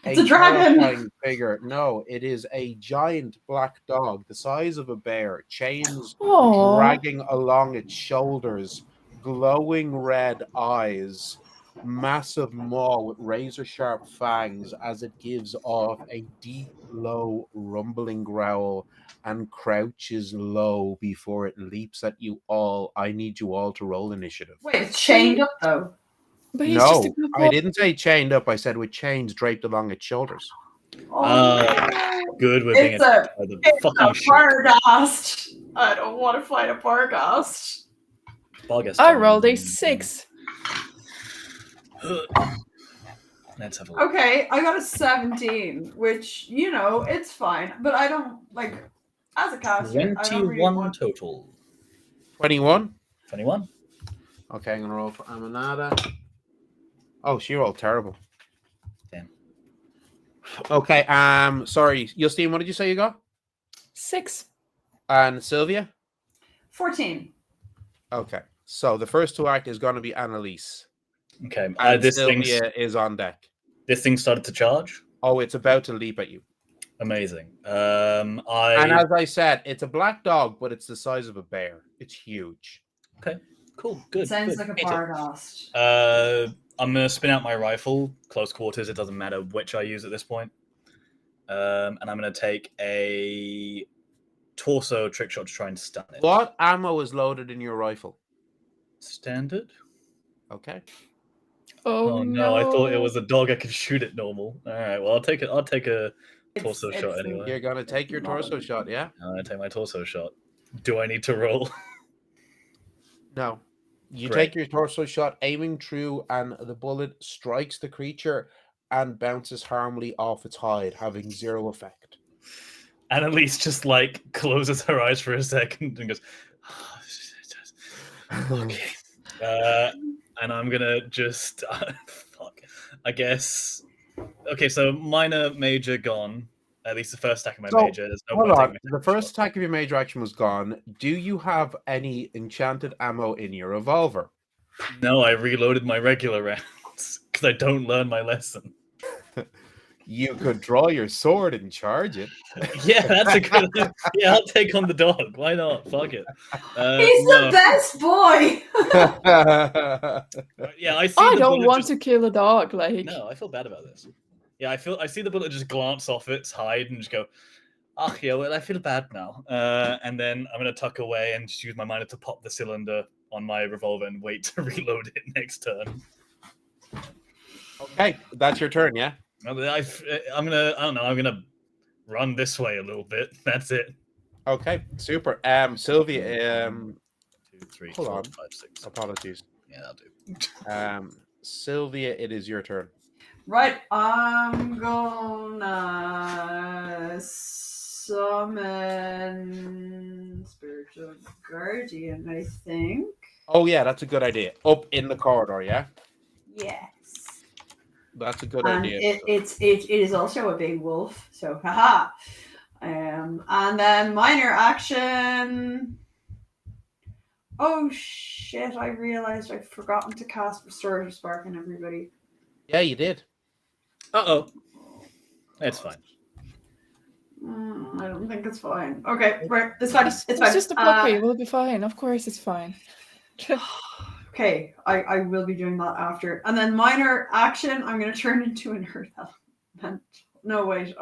It's a dragon! terrifying figure. No, it is a giant black dog the size of a bear, chains Oh, dragging along its shoulders, glowing red eyes, massive maw with razor sharp fangs as it gives off a deep, low, rumbling growl and crouches low before it leaps at you all. I need you all to roll initiative. Wait, it's chained up though. but he's just a No, good I boy. didn't say chained up. I said with chains draped along its shoulders. Oh, Good, we're being It's a- attacked by the fucking shit. Barghast. I don't want to fight a Barghast. Barghast I don't- rolled a 6. Let's have a look. Okay, I got a 17, which, it's fine. But I don't, as a caster, I don't really 21 want... total. 21. 21. Okay, I'm gonna roll for Amanada. Oh, she rolled terrible. Damn. Okay, sorry, Justine, what did you say you got? 6. And Sylvia? 14. Okay, so the first to act is going to be Annalise. Okay, And this Sylvia is on deck. thing started to charge. Oh, it's about to leap at you. Amazing. And as I said, it's a black dog, but it's the size of a bear. It's huge. Cool, good. Sounds good. like a Hate it. Barghast. I'm gonna spin out my rifle, close quarters. It doesn't matter which I use at this point. And I'm gonna take a torso trick shot to try and stun it. What ammo is loaded in your rifle? Standard. Okay. Oh, no, I thought it was a dog I could shoot at normal. All right, well I'll take it. I'll take a torso shot anyway. You're going to take your torso shot, yeah? I'm gonna take my torso shot. Do I need to roll? No. You Great. take your torso shot, aiming true, and the bullet strikes the creature and bounces harmlessly off its hide, having zero effect. Annalise just closes her eyes for a second and goes, okay. And I'm gonna just fuck. I guess. Okay, so minor, major gone. At least the first attack of my So, major. There's no Hold point on. taking my The second first shot. attack of your major action was gone. Do you have any enchanted ammo in your revolver? No, I reloaded my regular rounds because I don't learn my lesson. You could draw your sword and charge it. Yeah, that's a good. Yeah, I'll take on the dog. Why not? Fuck it. He's no. the best boy! Yeah, I see. I the don't bullet want just... to kill a dog. No, I feel bad about this. Yeah, I see the bullet just glance off its hide and just go, "Ah, yeah, well, I feel bad now." And then I'm gonna tuck away and just use my miner to pop the cylinder on my revolver and wait to reload it next turn. Okay, that's your turn, yeah? I'm gonna run this way a little bit. That's it. Okay, super. Sylvia, 2, 3, hold 4, on. 5, 6. Apologies. Yeah, I'll do. Sylvia, it is your turn. Right, I'm gonna summon Spiritual Guardian, I think. Oh, yeah, that's a good idea. Up in the corridor, yeah? Yes. That's a good And idea. it is also a big wolf, so haha. And then minor action. Oh shit, I realized I'd forgotten to cast Restorative Spark on everybody. Yeah, you did. Uh-oh. It's fine. I don't think it's fine. Okay, right, it's fine. It's fine. It's just a puppy. We'll be fine. Of course, it's fine. Okay, I will be doing that after. And then minor action, I'm going to turn into an earth element. No, wait.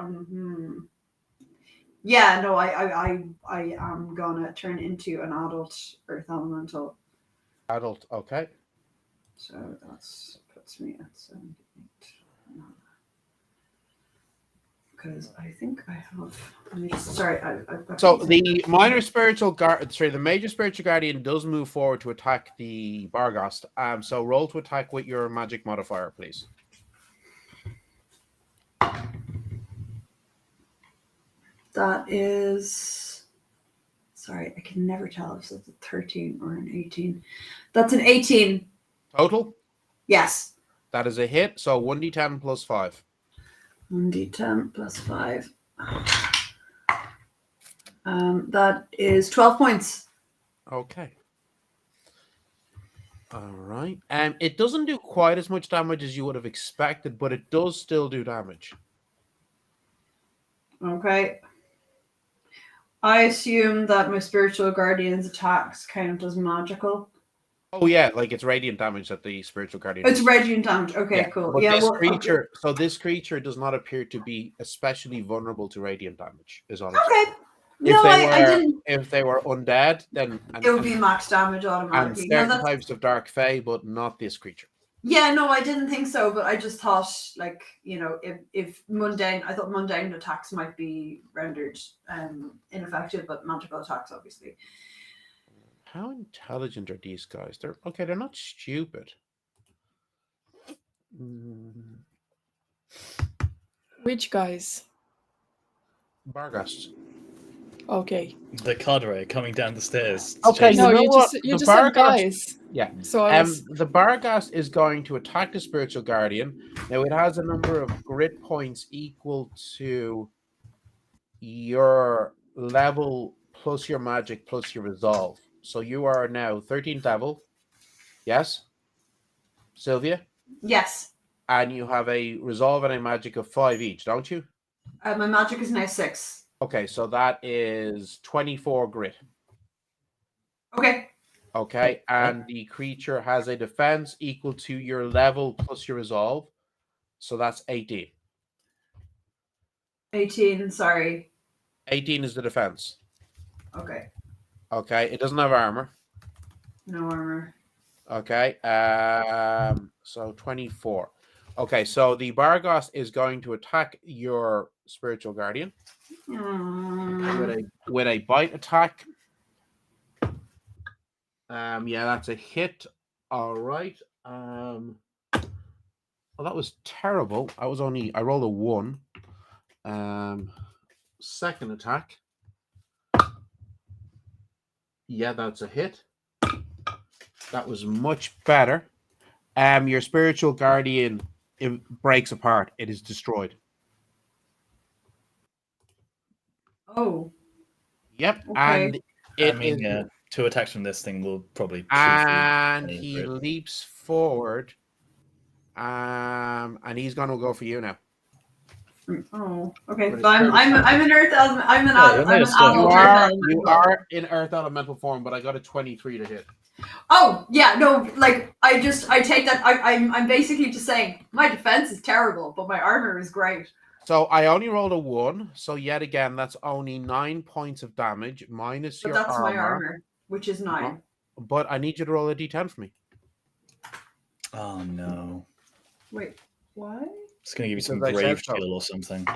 Yeah, no, I am going to turn into an adult earth elemental. Adult, okay. So that puts me at 78. because I think I have. Let me just. Sorry, I've got. So these. the minor spiritual guard, sorry, the major spiritual guardian does move forward to attack the Bargast. So roll to attack with your magic modifier, please. That is. Sorry, I can never tell if it's a 13 or an 18. That's an 18. Total. Yes. That is a hit. So 1d10 plus 5. 1d10 plus 5. That is 12 points. Okay. All right. It doesn't do quite as much damage as you would have expected, but it does still do damage. Okay. I assume that my spiritual guardian's attacks count as magical. Oh yeah, like it's radiant damage that the spiritual guardian. It's radiant damage. Okay, Yeah, cool. but Yeah, this well, creature, so this creature does not appear to be especially vulnerable to radiant damage. Is all. Okay. If No, they I didn't. If they were undead, then It would be max damage and automatically. certain No, that's types of dark fae, but not this creature. yeah. No, I didn't think so, but I just thought, like, you know, if mundane, I thought mundane attacks might be rendered ineffective, but magical attacks, obviously. How intelligent are these guys? They're okay. They're not stupid. Which guys? Bargast. Okay. The cadre coming down the stairs. Okay, Chase- No, know you what? just you The just said Bargast- guys. Yeah. So I was The Bargast is going to attack the spiritual guardian. Now it has a number of grit points equal to your level plus your magic plus your resolve. So you are now 13th level. Yes, Sylvia, Yes. and you have a resolve and a magic of 5 each, don't you? My magic is now 6. Okay, so that is 24 grit. Okay. Okay, and the creature has a defense equal to your level plus your resolve. So that's 18. 18. Sorry. 18 is the defense. Okay. Okay, it doesn't have armor. No armor. Okay, so 24. Okay, so the Bargast is going to attack your spiritual guardian with a bite attack. Yeah, that's a hit. All right. Well, that was terrible. I rolled a 1. Second attack. Yeah, that's a hit. That was much better. Your spiritual guardian, it breaks apart. It is destroyed. Oh. Yep. Okay. And it I mean, is- 2 attacks from this thing will probably. and truthfully he go for it. leaps forward. And he's gonna go for you now. Oh. Okay. But So I'm an earth element. I'm an Yeah, you're made of stone. You adult earth element. you are in earth elemental form, but I got a 23 to hit. Oh yeah, no, like I take that. I'm basically just saying my defense is terrible, but my armor is great. So I only rolled a 1. So yet again, that's only 9 points of damage minus But your that's armor. my armor, which is 9. But I need you to roll a d10 for me. Oh no! Wait, why? It's gonna give you some Because I grave said so. chill or something.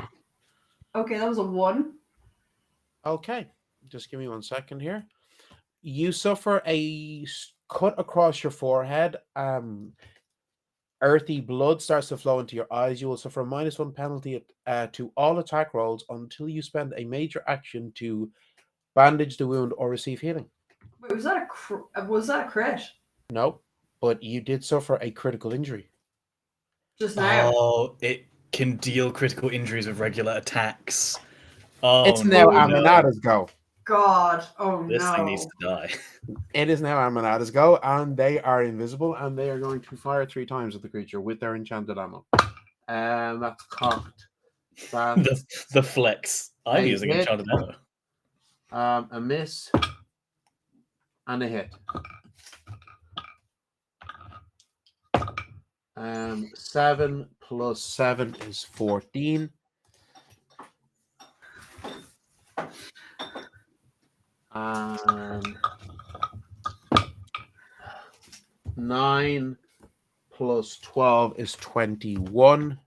Okay, that was a 1. Okay, just give me 1 second here. You suffer a cut across your forehead. Earthy blood starts to flow into your eyes. You will suffer a -1 penalty to all attack rolls until you spend a major action to bandage the wound or receive healing. Wait, was that a crit? No, but you did suffer a critical injury. Just now. Oh, it can deal critical injuries with regular attacks. Oh, It's now no. Aminata's go. God, oh This no. thing needs to die. It is now Aminata's go, and they are invisible, and they are going to fire 3 times at the creature with their enchanted ammo. And that's cocked. That's the flex. I'm They using hit. enchanted ammo. a miss and a hit. 7 plus 7 is 14. And 9 plus 12 is 21.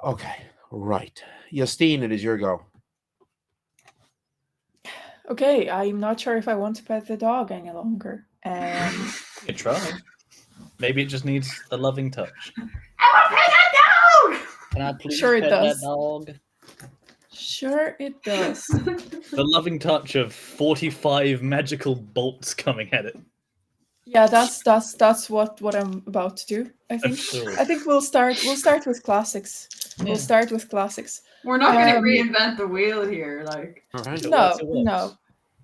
Okay, right. Justine, it is your go. Okay, I'm not sure if I want to pet the dog any longer. You try. Maybe it just needs a loving touch. I want to pet that dog! Can I please Sure it pet does. that dog? Sure, it does. The loving touch of 45 magical bolts coming at it. Yeah, that's what I'm about to do. I think. Sure. I think we'll start with classics. Yeah. We'll start with classics. We're not going to Um, reinvent the wheel here. Like, All right. It No, works, it works.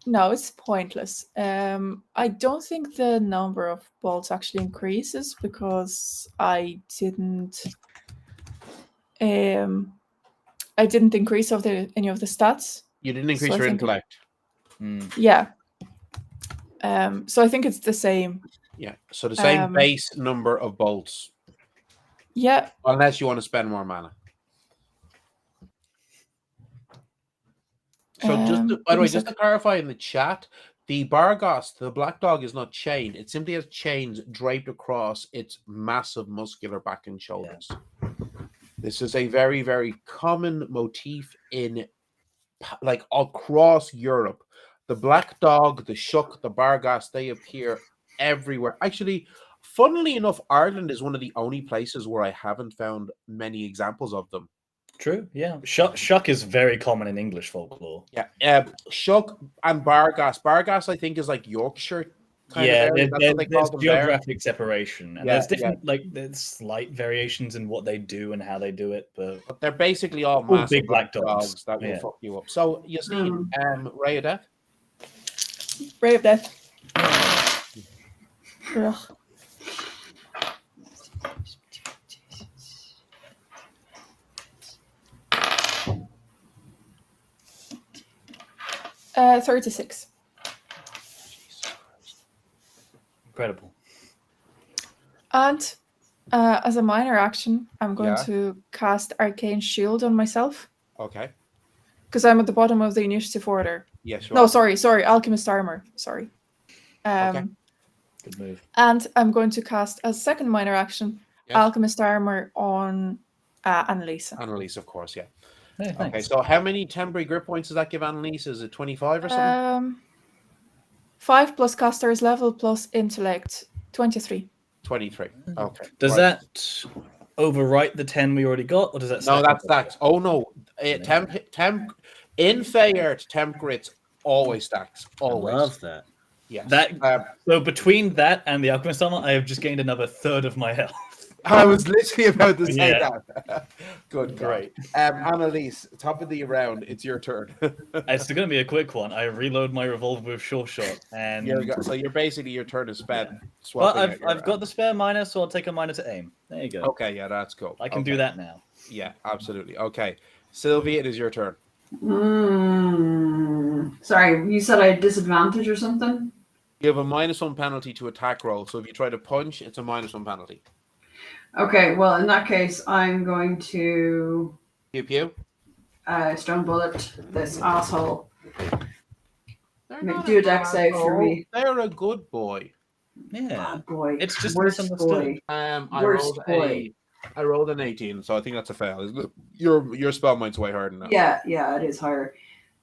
no, it's pointless. I don't think the number of bolts actually increases because I didn't increase any of the stats. You didn't increase So I your think- intellect. Yeah. So I think it's the same. Yeah. So the same Um, base number of bolts, Yeah. unless you want to spend more mana. So by the way, just to clarify in the chat, the Bargos, the black dog, is not chained. It simply has chains draped across its massive muscular back and shoulders. This is a very, very common motif in like across Europe. The black dog, the shuck, the Bargos, they appear everywhere. Actually, funnily enough, Ireland is one of the only places where I haven't found many examples of them. True, yeah. Shuck is very common in English folklore. Yeah, Shuck and Bargas. Bargas, I think, is like Yorkshire kind of area. That's what they call there's them geographic separation, and Yeah, there's different, like, there's slight variations in what they do and how they do it, but But they're basically all All massive big black black dogs. dogs that will Yeah. fuck you up. So, Justine, Ray of Death? Ray of Death. Ugh. Uh, 36. incredible. And as a minor action, I'm going Yeah. to cast Arcane Shield on myself Okay. because I'm at the bottom of the initiative order. Yes, you No, are. sorry, Alchemist Armor. Sorry. Okay. Good move. And I'm going to cast as a second minor action Yes. Alchemist Armor on Annalisa. Annalise, of course, yeah. Yeah, thanks. Okay, so how many temporary grip points does that give Annalise? Is it 25 or something? 5 plus caster's level plus intellect, 23. 23. Okay. Does right. that overwrite the 10 we already got, or does that No, stack that's up? stacks. Oh no. Temp in Feyard, temp grits always stacks. I Always. love that. Yes. So between that and the Alchemist Armor, I have just gained another third of my health. I was literally about to say Yeah. that. Good, Great. Annalise, top of the round. It's your turn. It's going to be a quick one. I reload my revolver with sure shot, and So you're basically your turn is spent. well, Swapping out I've got the spare minor, so I'll take a minor to aim. There you go. Okay, yeah, that's cool. I can do that now. Yeah, absolutely. Okay, Sylvie, it is your turn. Sorry, you said I had disadvantage or something? You have a -1 penalty to attack roll. So if you try to punch, it's a -1 penalty. Okay, well, in that case, I'm going to Pew pew. stone bullet this asshole. They're Make- not do a an dex save for asshole. me. They're a good boy. Yeah. Bad boy. It's just Worst misunderstood. boy. I Worst rolled an 18, so I think that's a fail. Isn't it? Your spell mind's way harder than that. Yeah, it is higher.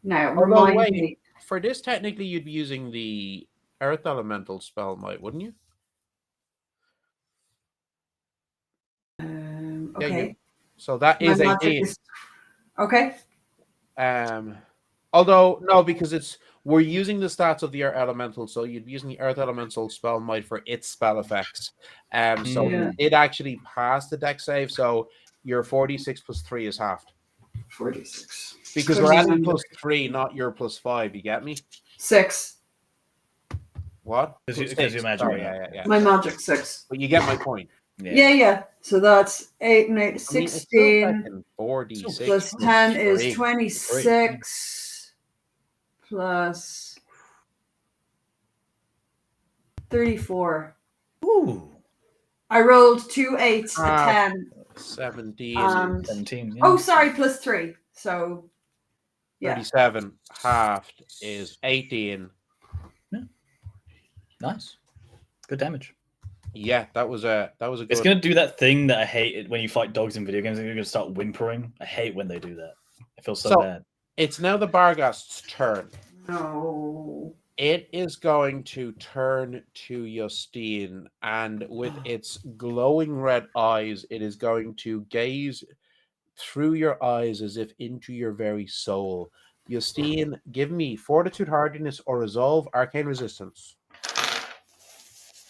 Now, Although, remind wait. me. For this, technically, you'd be using the Earth Elemental spell might, wouldn't you? Yeah, Okay. So that My is magic 18. is- Okay. Although no, because we're using the stats of the Earth Elemental, so you'd be using the Earth Elemental spell might for its spell effects. So Yeah. it actually passed the deck save, so your 46 plus 3 is halved. 46. Because we're adding +3, not your +5. You get me? 6. What? Because you Six. imagine Sorry, that. yeah. My magic 6. But you get my point. Yeah. So that's 8 and 8, I mean, it's still 16 fucking 4d6 plus 10 is three. 26 plus 34. Ooh. I rolled 2 8s, a Ah. 10. 17, 17. Yeah. Oh, sorry, plus 3. So, yeah. 37 halved is 18. Nice. Good damage. Yeah, that was a good. It's gonna do that thing that I hate when you fight dogs in video games. And you're gonna start whimpering. I hate when they do that. I feel so bad. It's now the Barghast's turn. No. It is going to turn to Justine, and with its glowing red eyes, it is going to gaze through your eyes as if into your very soul. Justine, give me Fortitude, Hardiness, or Resolve, Arcane Resistance.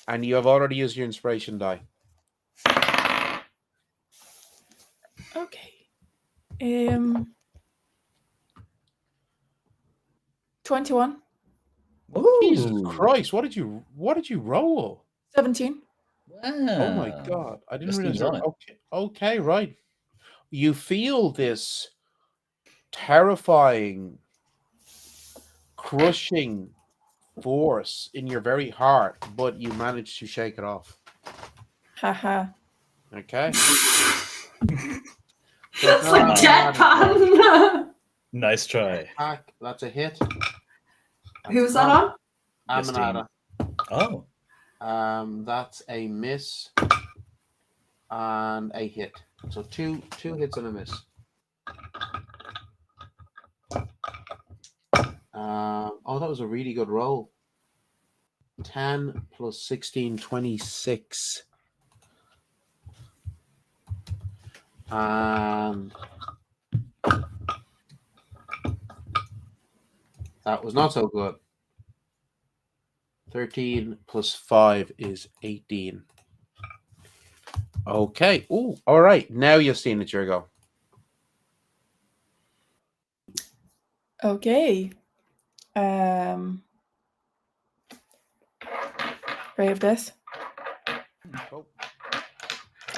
And you have already used your Inspiration die. Okay. 21. Jesus Ooh. Christ, what did you roll? 17. Wow. Oh my god. I didn't Justine's realize. on it. Okay, right. You feel this terrifying, crushing force in your very heart, but you manage to shake it off. Haha. Okay. That's like deadpan. Nice try. Attack, that's a hit. Who's that on? Aminata. Oh. That's a miss and a hit. So two hits and a miss. That was a really good roll. 10 plus 16, 26. And that was not so good. 13 plus 5 is 18. Okay. Ooh, all right. Now you've seen it, your go. Okay. Brave Death. Oh.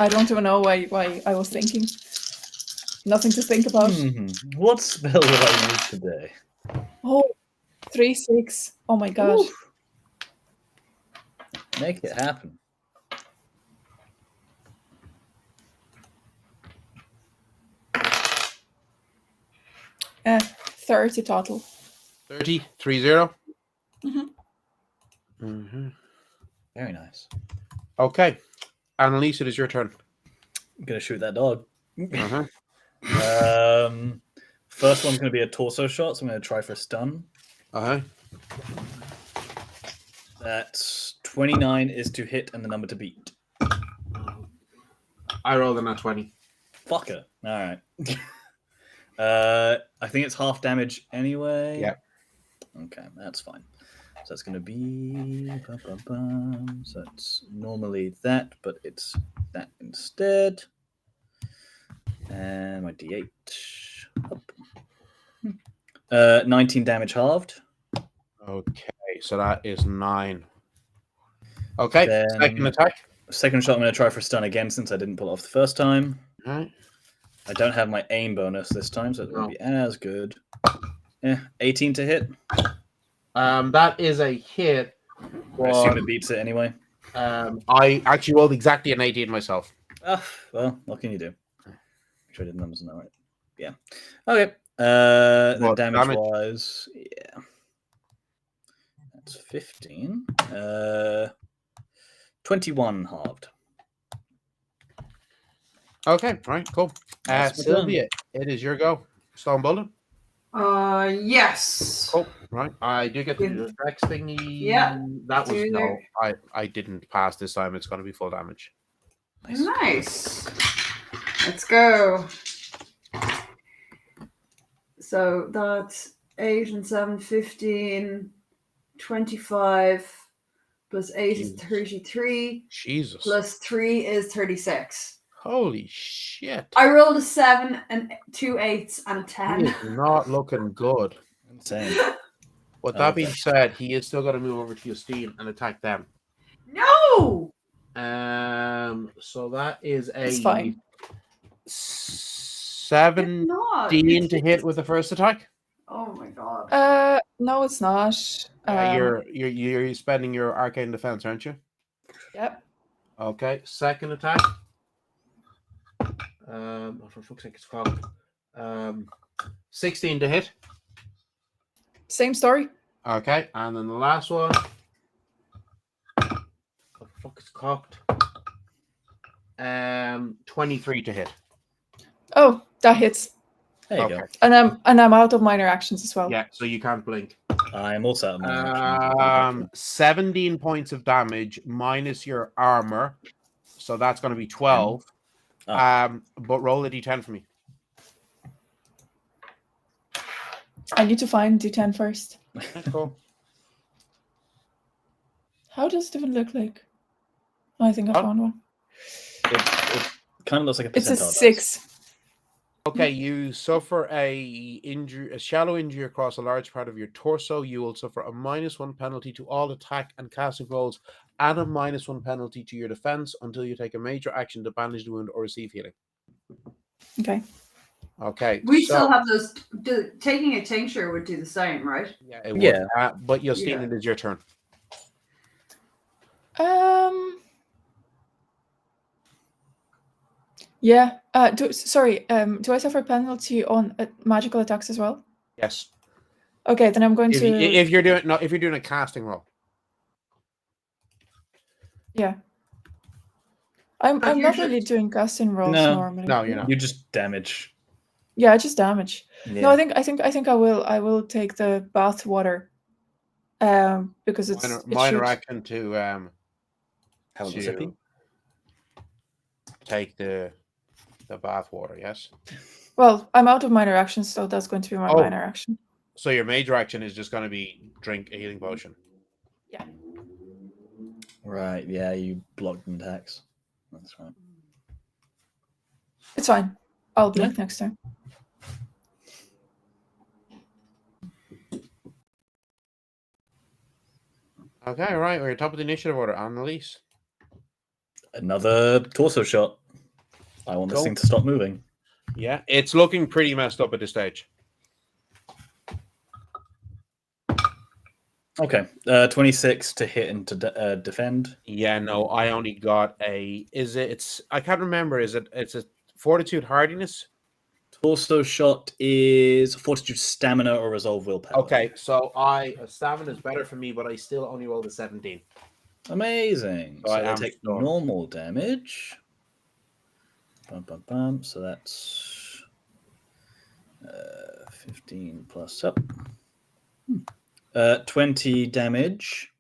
I don't even know why I was thinking. Nothing to think about. What spell will I use today? Oh, 3/6. Oh my god. Oof. Make it happen. Eh, 30 total. 30, 30. Mm-hmm. Mm-hmm. Very nice. Okay. Annalise, it is your turn. I'm gonna shoot that dog. Uh-huh. First one's gonna be a torso shot, so I'm gonna try for a stun. Uh-huh. That's 29 is to hit and the number to beat. I rolled a nat 20. Fucker. All right. I think it's half damage anyway. Yeah. Okay, that's fine. So that's going to be... So it's normally that, but it's that instead. And my D8. Up. 19 damage halved. Okay, so that is 9. Okay, Then- second attack. Second shot, I'm going to try for stun again since I didn't pull off the first time. All right. I don't have my aim bonus this time, so it won't No. be as good. Yeah, 18 to hit. That is a hit. I assume it beats it anyway. I actually rolled exactly an 18 myself. Oh, well, what can you do? Make sure I did the numbers in that right. Yeah. Okay. The What damage damage? was, yeah. That's 15. 21 halved. Okay, right, cool. That's my Sylvia, it is your go. Stone Bullet. Yes. Cool, right. I do get to do the next thingy. Yeah, That was do no. there. I didn't pass this time. It's going to be full damage. Nice. Let's go. So that's 8 and 7, 15, 25, plus 8 is Jesus. 33, Jesus. plus 3 is 36. Holy shit. I rolled a 7 and 2 8s and a He 10. is not looking good. Insane. But that Okay. being said, he is still going to move over to Justine and attack them. No! So that is a It's fine. 17 Not. to hit with the first attack. Oh my god. No, it's not. You're spending your arcane defense, aren't you? Yep. Okay. Second attack. For fuck's sake, it's called 16 to hit. Same story. Okay, and then the last one. What the fuck is it cocked. 23 to hit. Oh, that hits. There you Okay. go. And I'm out of minor actions as well. Yeah, so you can't blink. I'm also at my 17 points of damage minus your armor. So that's going to be 12. Oh. But roll a d10 for me. I need to find D10 first. That's cool. How does it even look like? Oh, I think I What? found one. It kind of looks like a It's a percentile dice. 6. Okay, you suffer a shallow injury across a large part of your torso. You will suffer a -1 penalty to all attack and casting rolls and a -1 penalty to your defense until you take a major action to bandage the wound or receive healing. Okay. Okay. We still have those. Taking a tincture would do the same, right? Yeah, it would. Yeah. But Justine, it is your turn. Yeah. Do I suffer a penalty on magical attacks as well? Yes. Okay, then I'm going to. If you're doing a casting roll. Yeah. I'm But you're not just- really doing casting rolls No. normally. No, you're not. You just damage. Yeah, just damage. Yeah. No, I think I will take the bath water. Because it's minor action to Have a to sippy. take the bath water. Yes. Well, I'm out of minor actions, so that's going to be my Oh. minor action. So your major action is just going to be drink a healing potion. Yeah. Right. Yeah, you blocked an attacks. That's right. It's fine. I'll blink next time. Okay, right. We're top of the initiative order. Annalise. Another torso shot. I want this Cool. thing to stop moving. Yeah, it's looking pretty messed up at this stage. Okay. 26 to hit and to defend. Yeah, no, I only got I can't remember. It's a fortitude hardiness? Torso shot is fortitude, stamina, or resolve willpower. Okay, so stamina is better for me, but I still only rolled a 17. Amazing. So So I I am take stunned. normal damage. Bum, bum, bum. So that's 15 plus up. 20 damage.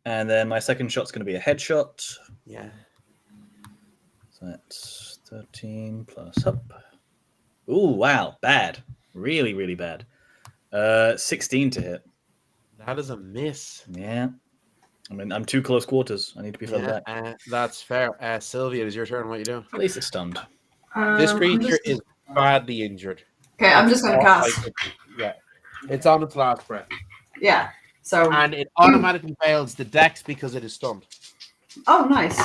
And then my second shot's going to be a headshot. Yeah. So that's 13 plus up. Ooh, wow. Bad. Really, really bad. 16 to hit. That is a miss. Yeah. I mean, I'm too close quarters. I need to be further back. That's fair. Sylvia, it's your turn. What are you doing? At least it's stunned. This creature is badly injured. Okay, I'm just going to cast. Yeah. It's on its last breath. Yeah. So. And it automatically fails the dex because it is stunned. Oh, nice.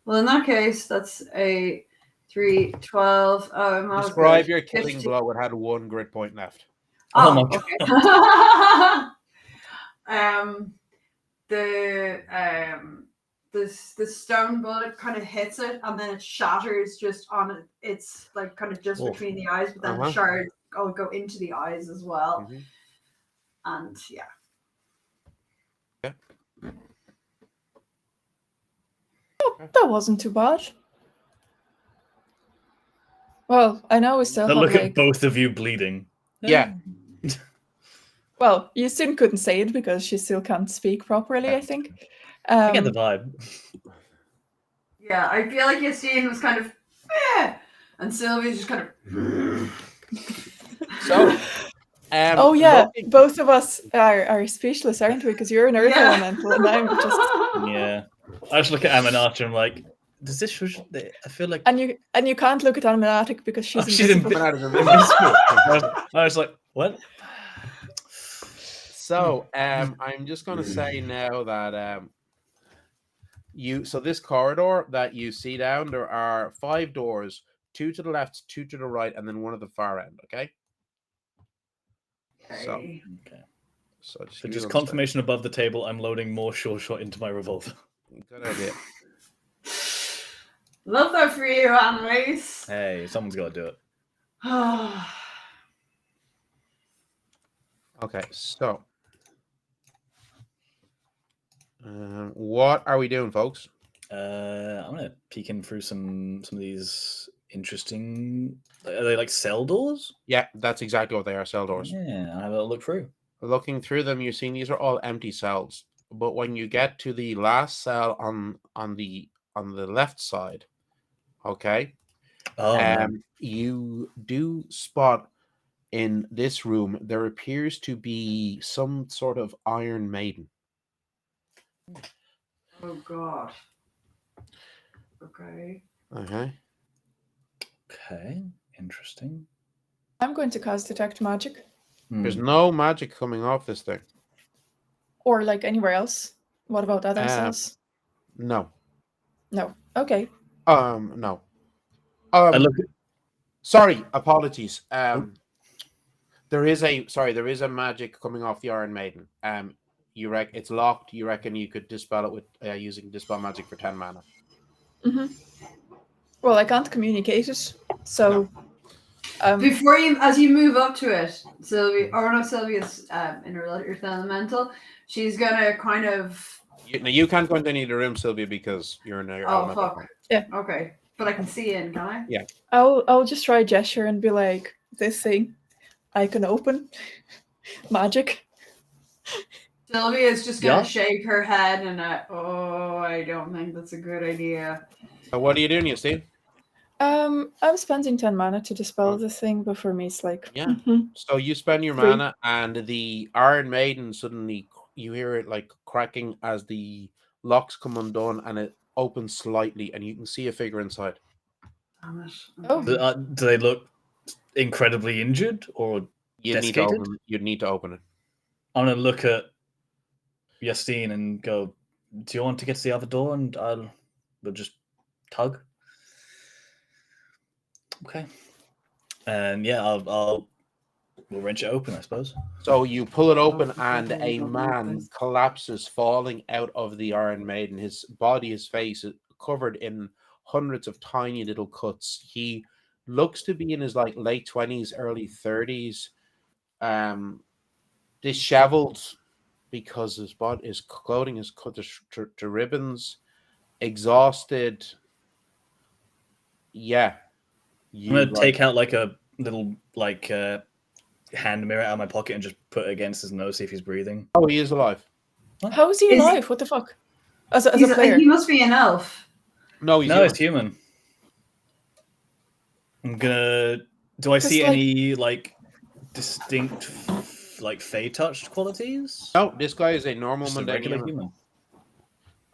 Well, in that case, that's a 3, 12. Oh, I'm not Describe good. your killing 50. blow. It had 1 grit point left. Oh my okay. The stone bullet kind of hits it, and then it shatters just on it. It's like kind of just between the eyes, but then the shards all go into the eyes as well. Mm-hmm. And yeah. That wasn't too bad. Well, I know we still Now have look like... at both of you bleeding. Yeah. Well, Justine couldn't say it because she still can't speak properly, I think. I get the vibe. Yeah, I feel like Justine was kind of, and Sylvia's just kind of. So, oh yeah, both of us are speechless, aren't we? Because you're an earth elemental, and I'm just. Yeah, I just look at Aminacha and I'm like, does this? I feel like. And you can't look at Aminatic because she's invisible. I was like, what? So, I'm just going to say now that so this corridor that you see down, there are 5 doors, 2 to the left, 2 to the right, and then 1 at the far end. Okay. Okay. So just confirmation above the table. I'm loading more sure shot into my revolver. Good idea. Love that for you, Annalise. Hey, someone's got to do it. Okay, so what are we doing, folks? I'm gonna peek in through some of these interesting. Are they like cell doors? Yeah, that's exactly what they are, cell doors. Yeah, I'll have a look through. Looking through them, you're seeing these are all empty cells. But when you get to the last cell on the left side, okay, Oh no. you do spot in this room there appears to be some sort of Iron Maiden. Oh God. Okay. Okay. Okay, interesting. I'm going to cast detect magic, There's Hmm. no magic coming off this thing. or like anywhere else. What about other Uh, cells? No. No. Okay. No. I look. Sorry, apologies. Oh. There is a magic coming off the Iron Maiden. It's locked. You reckon you could dispel it with using dispel magic for 10 mana? Well, I can't communicate it, so. Before you, as you move up to it, Sylvia's in her earth elemental. She's gonna kind of. You can't go into any of the rooms, Sylvia, because you're in your Oh elemental fuck. form. Yeah. Okay, but I can see in, can I? Yeah. I'll just try a gesture and be like, this thing I can open. Magic. Sylvia's just gonna Yeah. shake her head and I don't think that's a good idea. So what are you doing, Justine? I'm spending 10 mana to dispel this thing, but for me it's like Yeah. So you spend your Three. mana, and the Iron Maiden suddenly you hear it like cracking as the locks come undone, and it opens slightly, and you can see a figure inside. Damn it. Oh. Do they look incredibly injured or You'd need to desiccated? open. You'd need to open it. I'm gonna look at Justine and go, "Do you want to get to the other door?" And we'll just tug. Okay. And yeah, we'll wrench it open, I suppose. So you pull it open, and a man collapses, falling out of the Iron Maiden. His body, his face, is covered in hundreds of tiny little cuts. He looks to be in his like late 20s, early 30s, disheveled because his clothing is cut to ribbons, exhausted. Yeah, I'm gonna take out like a little hand mirror out of my pocket and just put it against his nose, see if he's breathing. Oh, he is alive. How is he Is he- alive? What the fuck? As a player. He must be an elf. No, he's No, human. it's human. I'm gonna. Do I see like- any like distinct like fey touched qualities? No, this guy is a normal Just a mundane regular human. human.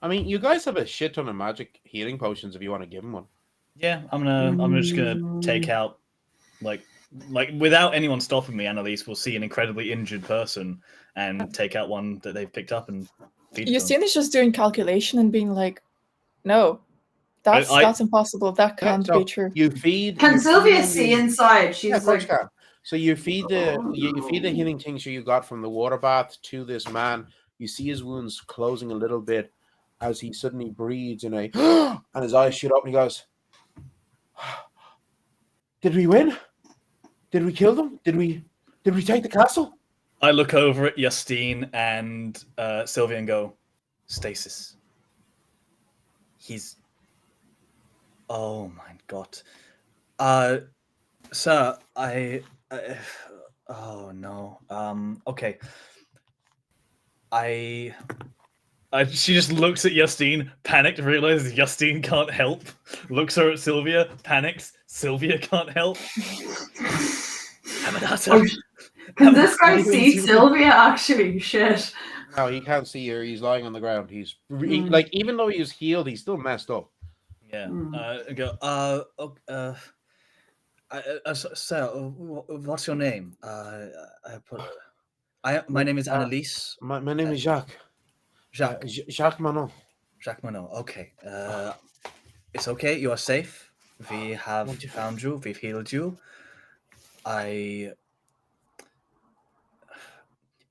I mean, you guys have a shit ton of magic healing potions if you want to give him one. Yeah, I'm just gonna take out like without anyone stopping me. Annalise will see an incredibly injured person and take out one that they've picked up and feed it to them. Justine is just doing calculation and being like, no, that's impossible. That can't so be true. You feed. Can you Sylvia feed see the- inside? She's Yeah, of course like, you can. So you feed the healing tincture you got from the water bath to this man. You see his wounds closing a little bit as he suddenly breathes in a and his eyes shoot up and he goes, "Did we win? Did we kill them? Did we take the castle?" I look over at Justine and Sylvia and go, "Stasis. He's. Oh my god. Sir, oh no. Okay. She just looks at Justine, panicked, realizes Justine can't help. Looks her at Sylvia, panics. Sylvia can't help. can this guy see Sylvia? Actually, shit. No, he can't see her. He's lying on the ground. He's like, even though he was healed, he's still messed up. Yeah. I go. Sir, what's your name? My name is Annalise. My name is Jacques. Jacques. Jacques Manon. Jacques Manon. Okay. It's okay. You are safe. We have found you. We've healed you.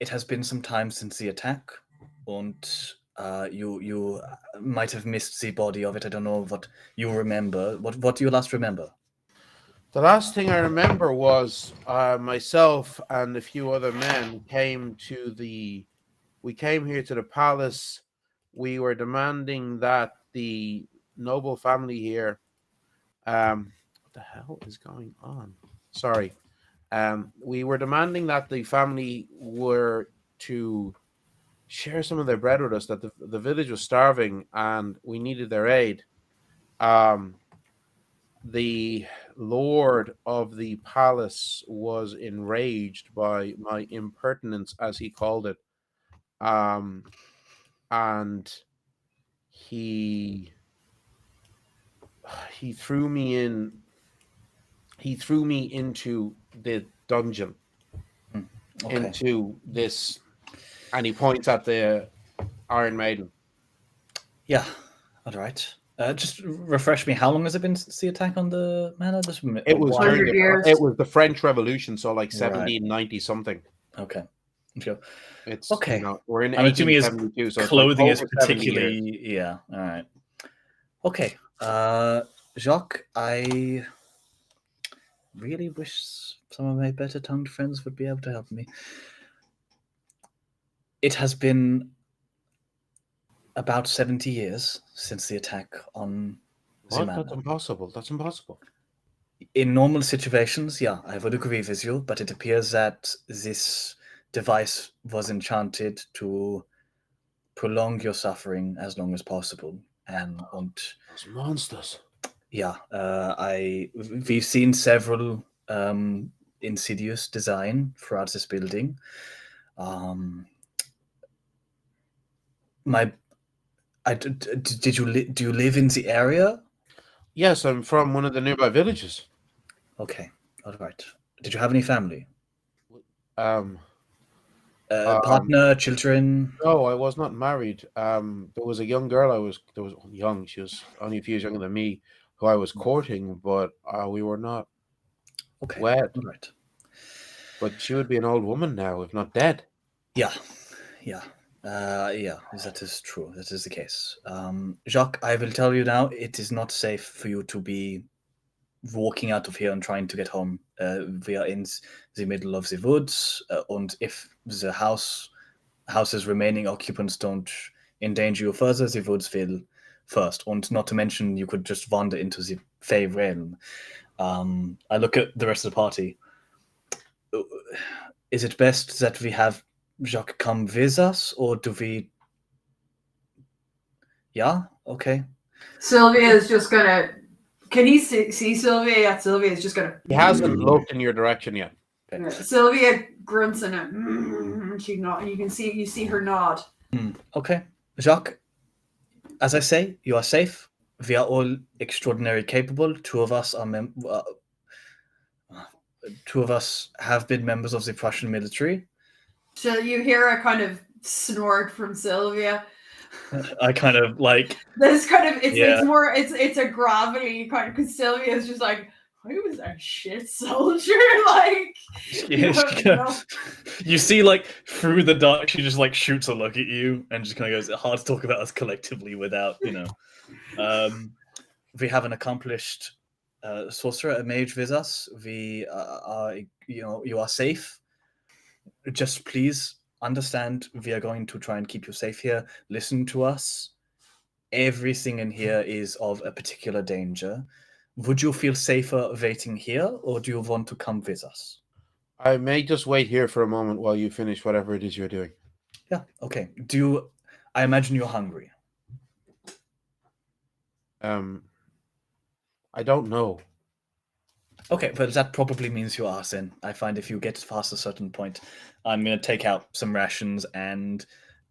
It has been some time since the attack, and you might have missed the body of it. I don't know what you remember. What do you last remember? The last thing I remember was myself and a few other men came here to the palace. We were demanding that the noble family here. What the hell is going on? Sorry. We were demanding that the family were to share some of their bread with us, that the village was starving and we needed their aid. The lord of the palace was enraged by my impertinence, as he called it. And he he threw me in he threw me into the dungeon, Okay. into this, and he points at the Iron Maiden. Yeah. All right. Just refresh me. How long has it been since the attack on the manor? It was while. during 100 years. it was the French Revolution, so like Right. 1790 something. Okay. Sure. It's Okay. we're in I'm assuming his 1872, so clothing it's is like over 70 years. particularly. Yeah. All right. Okay. Jacques, I really wish some of my better tongued friends would be able to help me. It has been about 70 years since the attack on What? Zimana. That's impossible. That's impossible. In normal situations, yeah, I would agree with you, but it appears that this device was enchanted to prolong your suffering as long as possible. And Those monsters. yeah, we've seen several insidious design throughout this building. Do you live in the area? Yes, I'm from one of the nearby villages. Okay, all right. Did you have any family? Um, Partner, children? no, I was not married. There was a young girl there was young. She was only a few years younger than me, who I was courting, but we were not Okay, wed. all right. But she would be an old woman now, if not dead. Yeah. That is true. That is the case. Jacques, I will tell you now, it is not safe for you to be walking out of here and trying to get home. We are in the middle of the woods, and if the house's remaining occupants don't endanger you further, the woods will first. And not to mention, you could just wander into the Fey realm. I look at the rest of the party. Is it best that we have Jacques come with us, or do we? Yeah. Okay. Sylvia is just gonna. Can he see Sylvia? Yeah, Sylvia is just gonna. He hasn't looked in your direction yet. Yeah, Sylvia grunts in it. She nod. You see her nod. Okay, Jacques. As I say, you are safe. We are all extraordinarily capable. Two of us have been members of the Prussian military. So you hear a kind of snort from Sylvia. I kind of like. This kind of it's Yeah. more it's a gravelly kind of, because Sylvia is just like, I was a shit soldier. Like, Yeah, you see, like through the dark, she just like shoots a look at you and just kind of goes, "Hard to talk about us collectively without, you know." We have an accomplished sorcerer, a mage with us. We are, you are safe. Just please understand, we are going to try and keep you safe here. Listen to us. Everything in here is of a particular danger. Would you feel safer waiting here, or do you want to come with us? I may just wait here for a moment while you finish whatever it is you're doing. Yeah, okay. I imagine you're hungry. I don't know. Okay, but that probably means you are then. I find if you get past a certain point, I'm going to take out some rations and...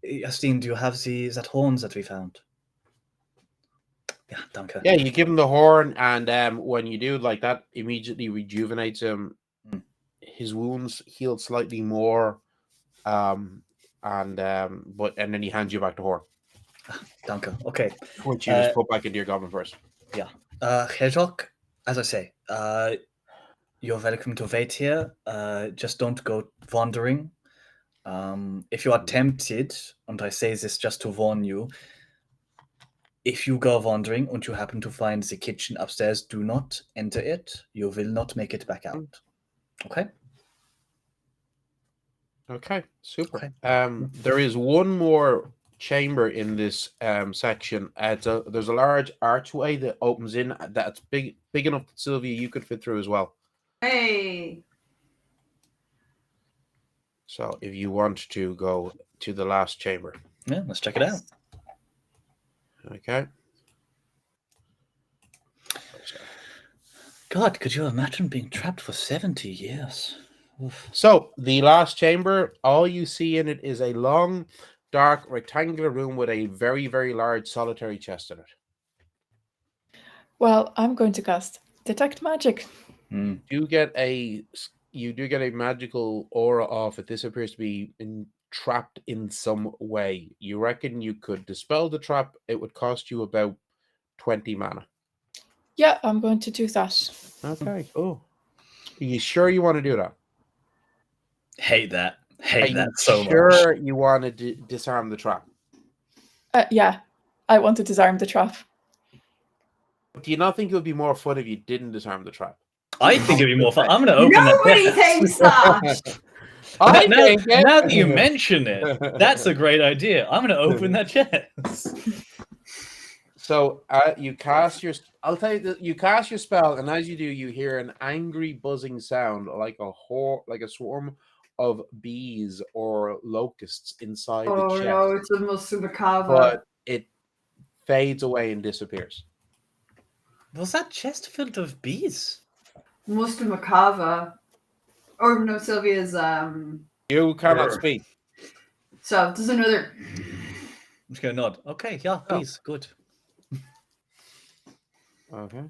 Justine, do you have that horns that we found? Yeah, danke. Yeah, you give him the horn, and when you do like that, immediately rejuvenates him. His wounds heal slightly more, and then he hands you back the horn. Danke. Okay. Which you just put back into your goblin purse. Yeah. Hedgehog, as I say, you're welcome to wait here. Just don't go wandering. If you are tempted, and I say this just to warn you, if you go wandering and you happen to find the kitchen upstairs, do not enter it. You will not make it back out. Okay? Okay, super. Okay. There is one more chamber in this section. There's a large archway that opens in that's big enough that Sylvia you could fit through as well. Hey. So if you want to go to the last chamber. Yeah, let's check it out. Okay. God, could you imagine being trapped for 70 years? Oof. So the last chamber, all you see in it is a long, dark, rectangular room with a very, very large solitary chest in it. Well, I'm going to cast Detect Magic. Hmm. You do get a magical aura off it. This appears to be trapped in some way. You reckon you could dispel the trap? It would cost you about 20 mana. Yeah, I'm going to do that. Okay. Oh, are you sure you want to do that? Hate that. Are Hate that you so much. sure you want to disarm the trap? Yeah, I want to disarm the trap. Do you not think it would be more fun if you didn't disarm the trap? I think it'd be more fun. I'm going to open Nobody that. thinks that. I now, think it. now that you mention it, that's a great idea. I'm going to open that chest. So you cast your. I'll tell you that you cast your spell, and as you do, you hear an angry buzzing sound, like a swarm of bees or locusts inside the Oh chest. no, it's a Musumacava. But it fades away and disappears. Was that chest filled with bees? Musumacava. Or no, Sylvia's You cannot speak. So there's another. I'm just going to nod. Okay, yeah, Oh. bees. Good. Okay.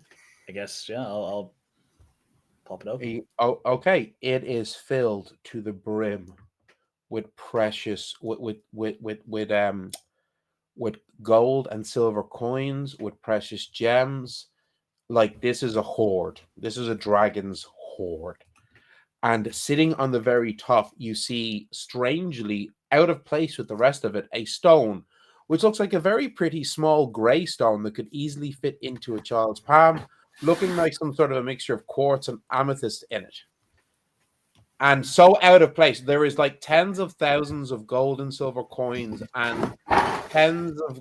I guess, yeah, I'll pop it open. Okay. It is filled to the brim with precious with gold and silver coins, with precious gems. Like, this is a hoard. This is a dragon's hoard. And sitting on the very top, you see, strangely out of place with the rest of it, a stone, which looks like a very pretty small grey stone that could easily fit into a child's palm, looking like some sort of a mixture of quartz and amethyst in it. And so out of place, there is like tens of thousands of gold and silver coins and tens of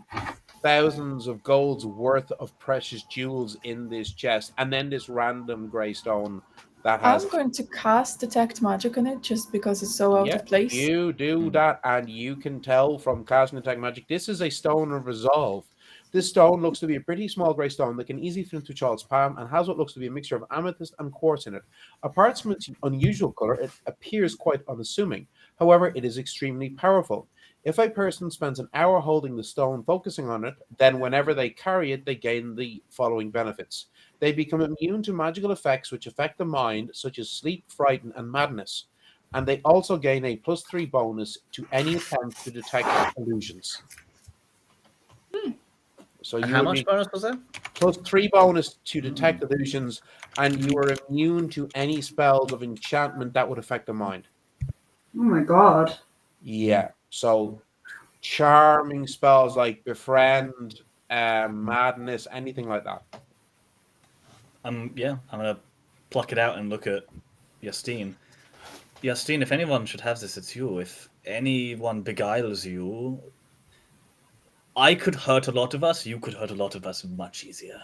thousands of gold's worth of precious jewels in this chest, and then this random grey stone that has. I'm going to cast Detect Magic on it just because it's so out of place. You do that, and you can tell from casting Detect Magic, this is a stone of resolve. This stone looks to be a pretty small grey stone that can easily fit into a child's palm and has what looks to be a mixture of amethyst and quartz in it. Apart from its unusual color, it appears quite unassuming. However, it is extremely powerful. If a person spends an hour holding the stone, focusing on it, then whenever they carry it, they gain the following benefits. They become immune to magical effects which affect the mind, such as sleep, frighten, and madness. And they also gain a +3 bonus to any attempt to detect illusions. So you How much bonus was that? +3 bonus to detect illusions, and you are immune to any spells of enchantment that would affect the mind. Oh my god. Yeah. So charming spells like befriend, madness, anything like that. Yeah, I'm gonna pluck it out and look at Justine. Justine, if anyone should have this, it's you. If anyone beguiles you, I could hurt a lot of us. You could hurt a lot of us much easier.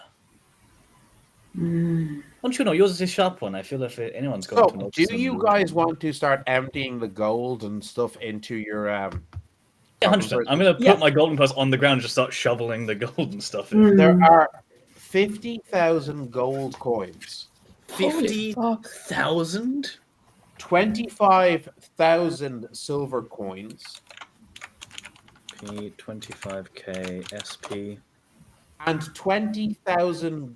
Don't you know? Yours is a sharp one. I feel if anyone's going to So, notice. do you guys want to start emptying the gold and stuff into your? Yeah, 100%. I'm gonna put my golden purse on the ground and just start shoveling the golden stuff in. There are 50,000 gold coins. Holy fuck. 50,000? 25,000 silver coins. P25K SP. And 20,000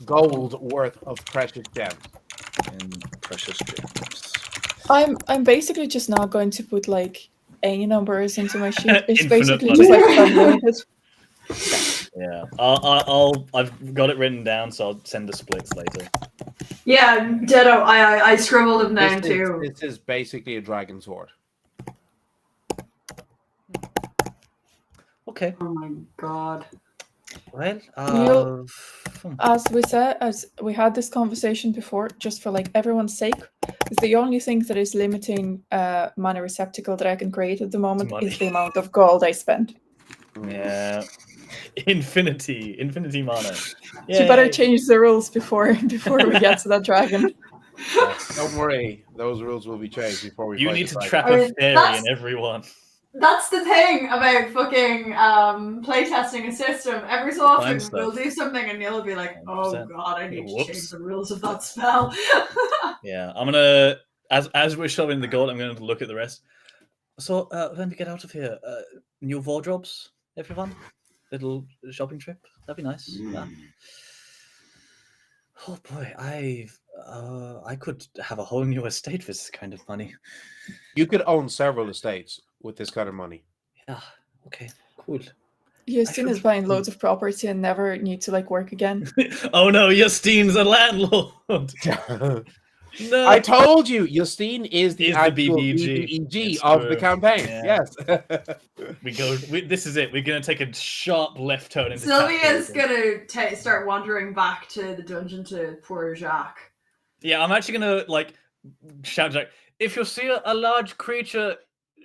gold worth of precious gems. In precious gems. I'm basically just not going to put like any numbers into my sheet. It's Infinite basically money. just like unlimited. Yeah, I've got it written down, so I'll send the splits later. Yeah, ditto. I scribbled them down This too. is basically a dragon sword. Okay. Oh my god. Well, As we said, as we had this conversation before, just for like everyone's sake, The only thing that is limiting mana receptacle that I can create at the moment money. is the amount of gold I spend. Yeah. Infinity mana. You better Yay. change the rules before we get to that dragon. Yes. Don't worry, those rules will be changed before we You fight need the to dragon. trap I a mean, fairy that's- in everyone. That's the thing about fucking playtesting a system. Every so often Find we'll stuff. do something and you'll be like, oh 100%. god, I need to change Whoops. the rules of that spell. Yeah, I'm gonna as we're showing the gold, I'm gonna look at the rest. So when we get out of here, new wardrobes, everyone. Little shopping trip. That'd be nice. Yeah. Oh boy, I could have a whole new estate with this kind of money. You could own several estates with this kind of money. Yeah. Okay. Cool. Justine is buying loads of property and never need to like work again. Oh no, Justine's a landlord. No. I told you, Justine is the Is the actual BBG. BBEG It's of true. the campaign. Yeah. Yes. This is it. We're gonna take a sharp left turn into Sylvia's capitalism. gonna start wandering back to the dungeon to poor Jacques. Yeah, I'm actually gonna like shout Jack. If you see a large creature,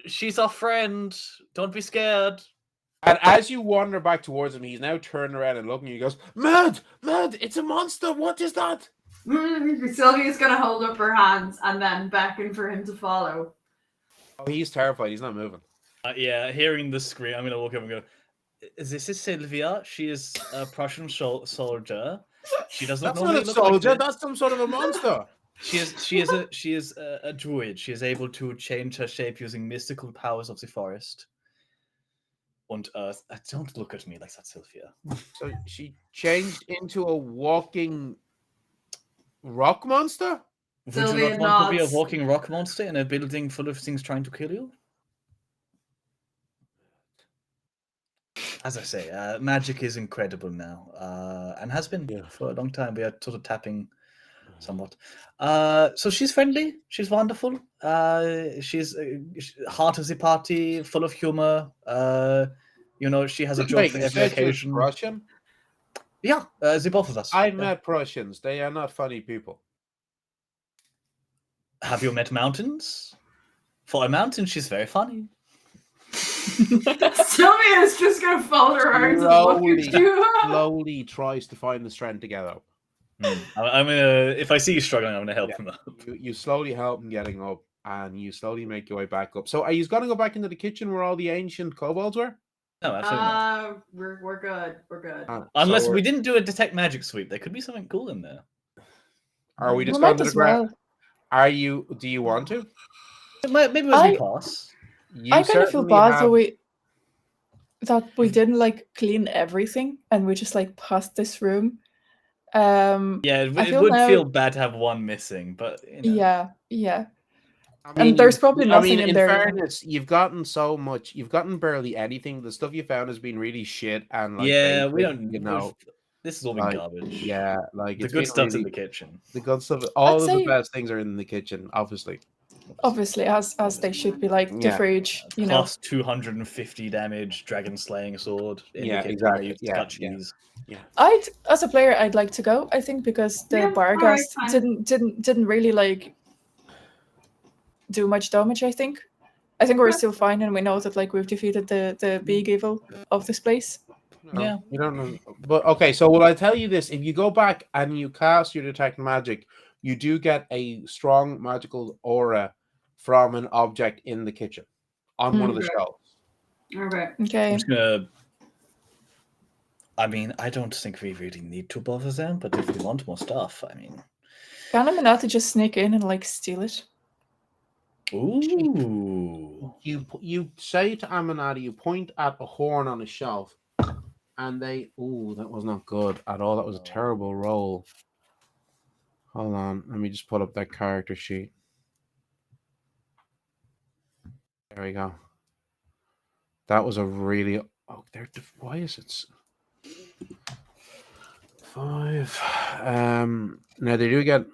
she's our friend. Don't be scared. And as you wander back towards him, he's now turning around and looking at you. He goes, Mad! It's a monster! What is that? Sylvia's gonna hold up her hands and then beckon for him to follow. Oh, he's terrified. He's not moving. Yeah, hearing the scream, I'm gonna walk up and go. This is Sylvia. She is a Prussian soldier. She doesn't That's not normally a look soldier. like this. That's some sort of a monster. She is a druid. She is able to change her shape using mystical powers of the forest. And don't look at me like that, Sylvia. So she changed into a walking rock monster? Would you Sylvia not want to be a nods. walking rock monster in a building full of things trying to kill you? As I say, magic is incredible now, and has been for a long time. We are sort of tapping somewhat. So she's friendly. She's wonderful. She's heart of the party, full of humor. She has a joke for you every said she was occasion. Prussian? Yeah, the both of us. I've met Prussians. They are not funny people. Have you met mountains? For a mountain, she's very funny. Sylvia's just gonna fold her arms and look at you. Slowly tries to find the strength to get up. I'm gonna. If I see you struggling, I'm gonna help him up. You slowly help him getting up, and you slowly make your way back up. So, are you going to go back into the kitchen where all the ancient kobolds were? No, absolutely not. We're good. We're good. Unless we didn't do a detect magic sweep, there could be something cool in there. Are we just We going might to the as ground? well. Do you want to? Maybe as we pass. I kind of feel bad that we didn't like clean everything and we just like passed this room. Yeah, it would feel bad to have one missing, but yeah. I mean, and there's probably nothing in there. In fairness, you've gotten so much. You've gotten barely anything. The stuff you found has been really shit, and like, yeah, basic, we don't. You know, this has all been garbage. Yeah, like the it's good stuff's really, in the kitchen. The good stuff. All of the best things are in the kitchen, obviously. Obviously, as they should be, like the fridge. Plus 250 damage, dragon slaying sword. Exactly. Cheese. Yeah. As a player, I'd like to go. I think because the Barghast didn't really like do much damage. I think we're still fine, and we know that like we've defeated the big evil of this place. Yeah, you don't know. But okay, so will I tell you this? If you go back and you cast your detect magic, you do get a strong magical aura from an object in the kitchen on one of the shelves. Okay. I'm just gonna. I mean, I don't think we really need to bother them, but if we want more stuff, I mean, can Aminati just sneak in and like steal it? Ooh. You say to Aminati, you point at a horn on a shelf, and they. Ooh, that was not good at all. That was a terrible roll. Hold on, let me just pull up that character sheet. There we go. That was a really. Oh, there. Why is it 5? Now they do get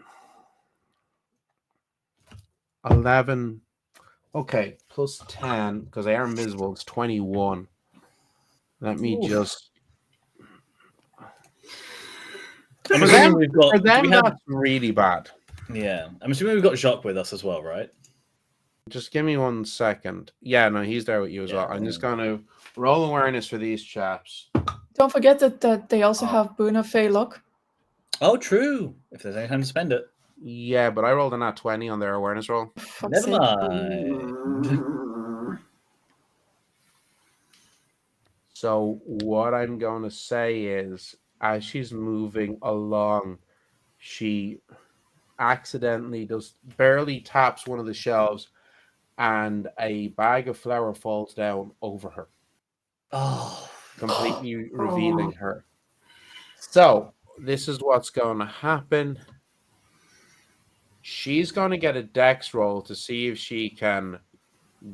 11. Okay, plus 10 because they are invisible. It's 21. Let me just. For them, that's really bad. Yeah. I'm assuming we've got Jacques with us as well, right? Just give me 1 second. Yeah, no, he's there with you as well. I'm just going to roll awareness for these chaps. Don't forget that they also Oh. have Boona Fey luck. Oh, true. If there's any time to spend it. Yeah, but I rolled a nat 20 on their awareness roll. Fuck's Never sake. mind. So what I'm going to say is, as she's moving along, she accidentally barely taps one of the shelves, and a bag of flour falls down over her, Oh. completely revealing her. So this is what's going to happen. She's going to get a dex roll to see if she can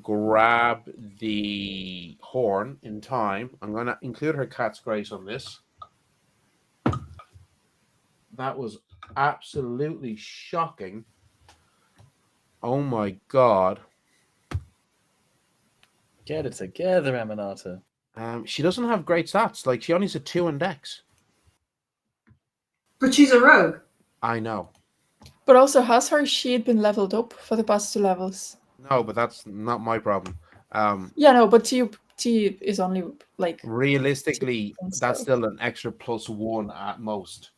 grab the horn in time. I'm going to include her cat's grace on this. That was absolutely shocking. Oh my god. Get it together, Aminata. She doesn't have great stats. Like, she only has a 2 in dex. But she's a rogue. I know. But also, has her shield been leveled up for the past 2 levels? No, but that's not my problem. Yeah, no, but T is only like Realistically, and that's stuff. still an extra +1 at most.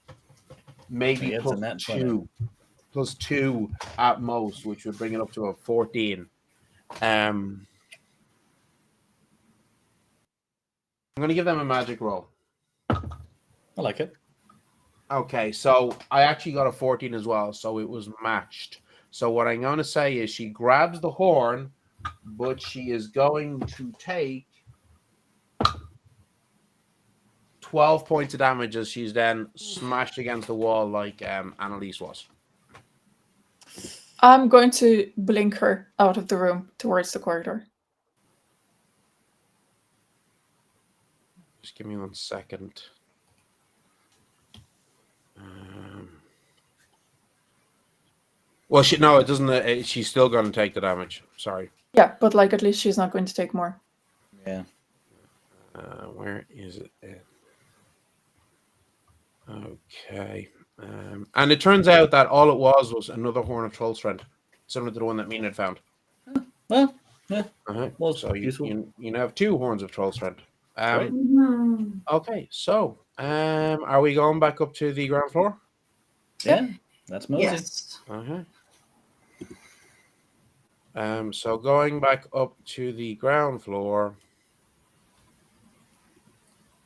Maybe Yeah, it's a nat 20. +2. +2 at most, which would bring it up to a 14. I'm going to give them a magic roll. I like it. Okay, so I actually got a 14 as well, so it was matched. So what I'm going to say is she grabs the horn, but she is going to take 12 points of damage as she's then smashed against the wall like Annalise was. I'm going to blink her out of the room towards the corridor. Just give me 1 second. Well, it doesn't. She's still going to take the damage. Sorry. Yeah, but like at least she's not going to take more. Yeah. Where is it? Okay. And it turns out that all it was another horn of troll strength, similar to the one that Mina had found. Well, yeah. Uh-huh. So you now have 2 horns of troll strength. Right. Okay, so are we going back up to the ground floor? Yeah. That's Mosey. Yes. Uh-huh. So going back up to the ground floor.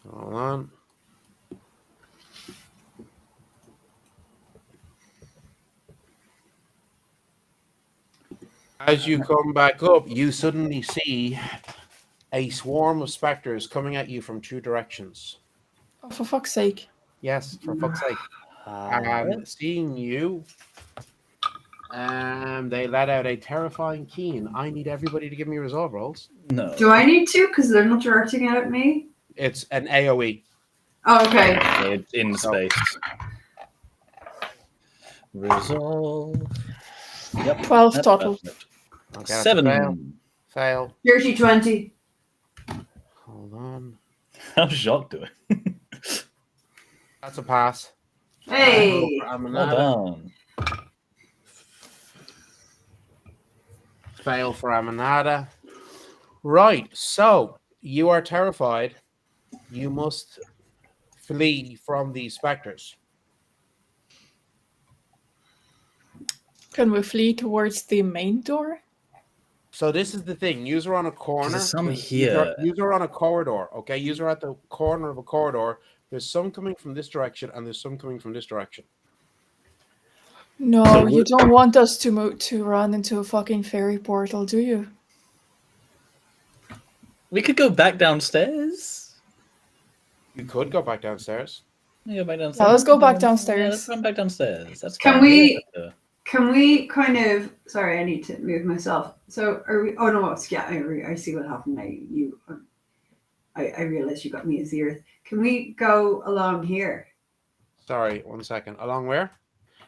Hold on. As you come back up, you suddenly see a swarm of specters coming at you from 2 directions. Oh, for fuck's sake. Yes, for fuck's sake. And seeing you, they let out a terrifying keen. I need everybody to give me resolve rolls. No. Do I need to? Because they're not directing it at me. It's an AoE. Oh, okay. It's in space. Resolve. Yep. 12 that's total. perfect. Okay, that's a 7. Fail. Dirty 20. Hold on. How's Jacques doing? That's a pass. Hey. Well done. Fail for Aminata. Right, so you are terrified. You must flee from these specters. Can we flee towards the main door? So this is the thing. User on a corner. There's some here. User on a corridor. Okay, user at the corner of a corridor. There's some coming from this direction, and there's some coming from this direction. No, So you don't want us to run into a fucking fairy portal, do you? We could go back downstairs. You could go back downstairs. Yeah, back downstairs. Yeah, let's go back Yeah, downstairs. let's run back downstairs. That's Can fine. we- Yeah. Can we kind of? Sorry, I need to move myself. So are we? Oh no, yeah, I see what happened. I realized you got me as the earth. Can we go along here? Sorry, 1 second. Along where?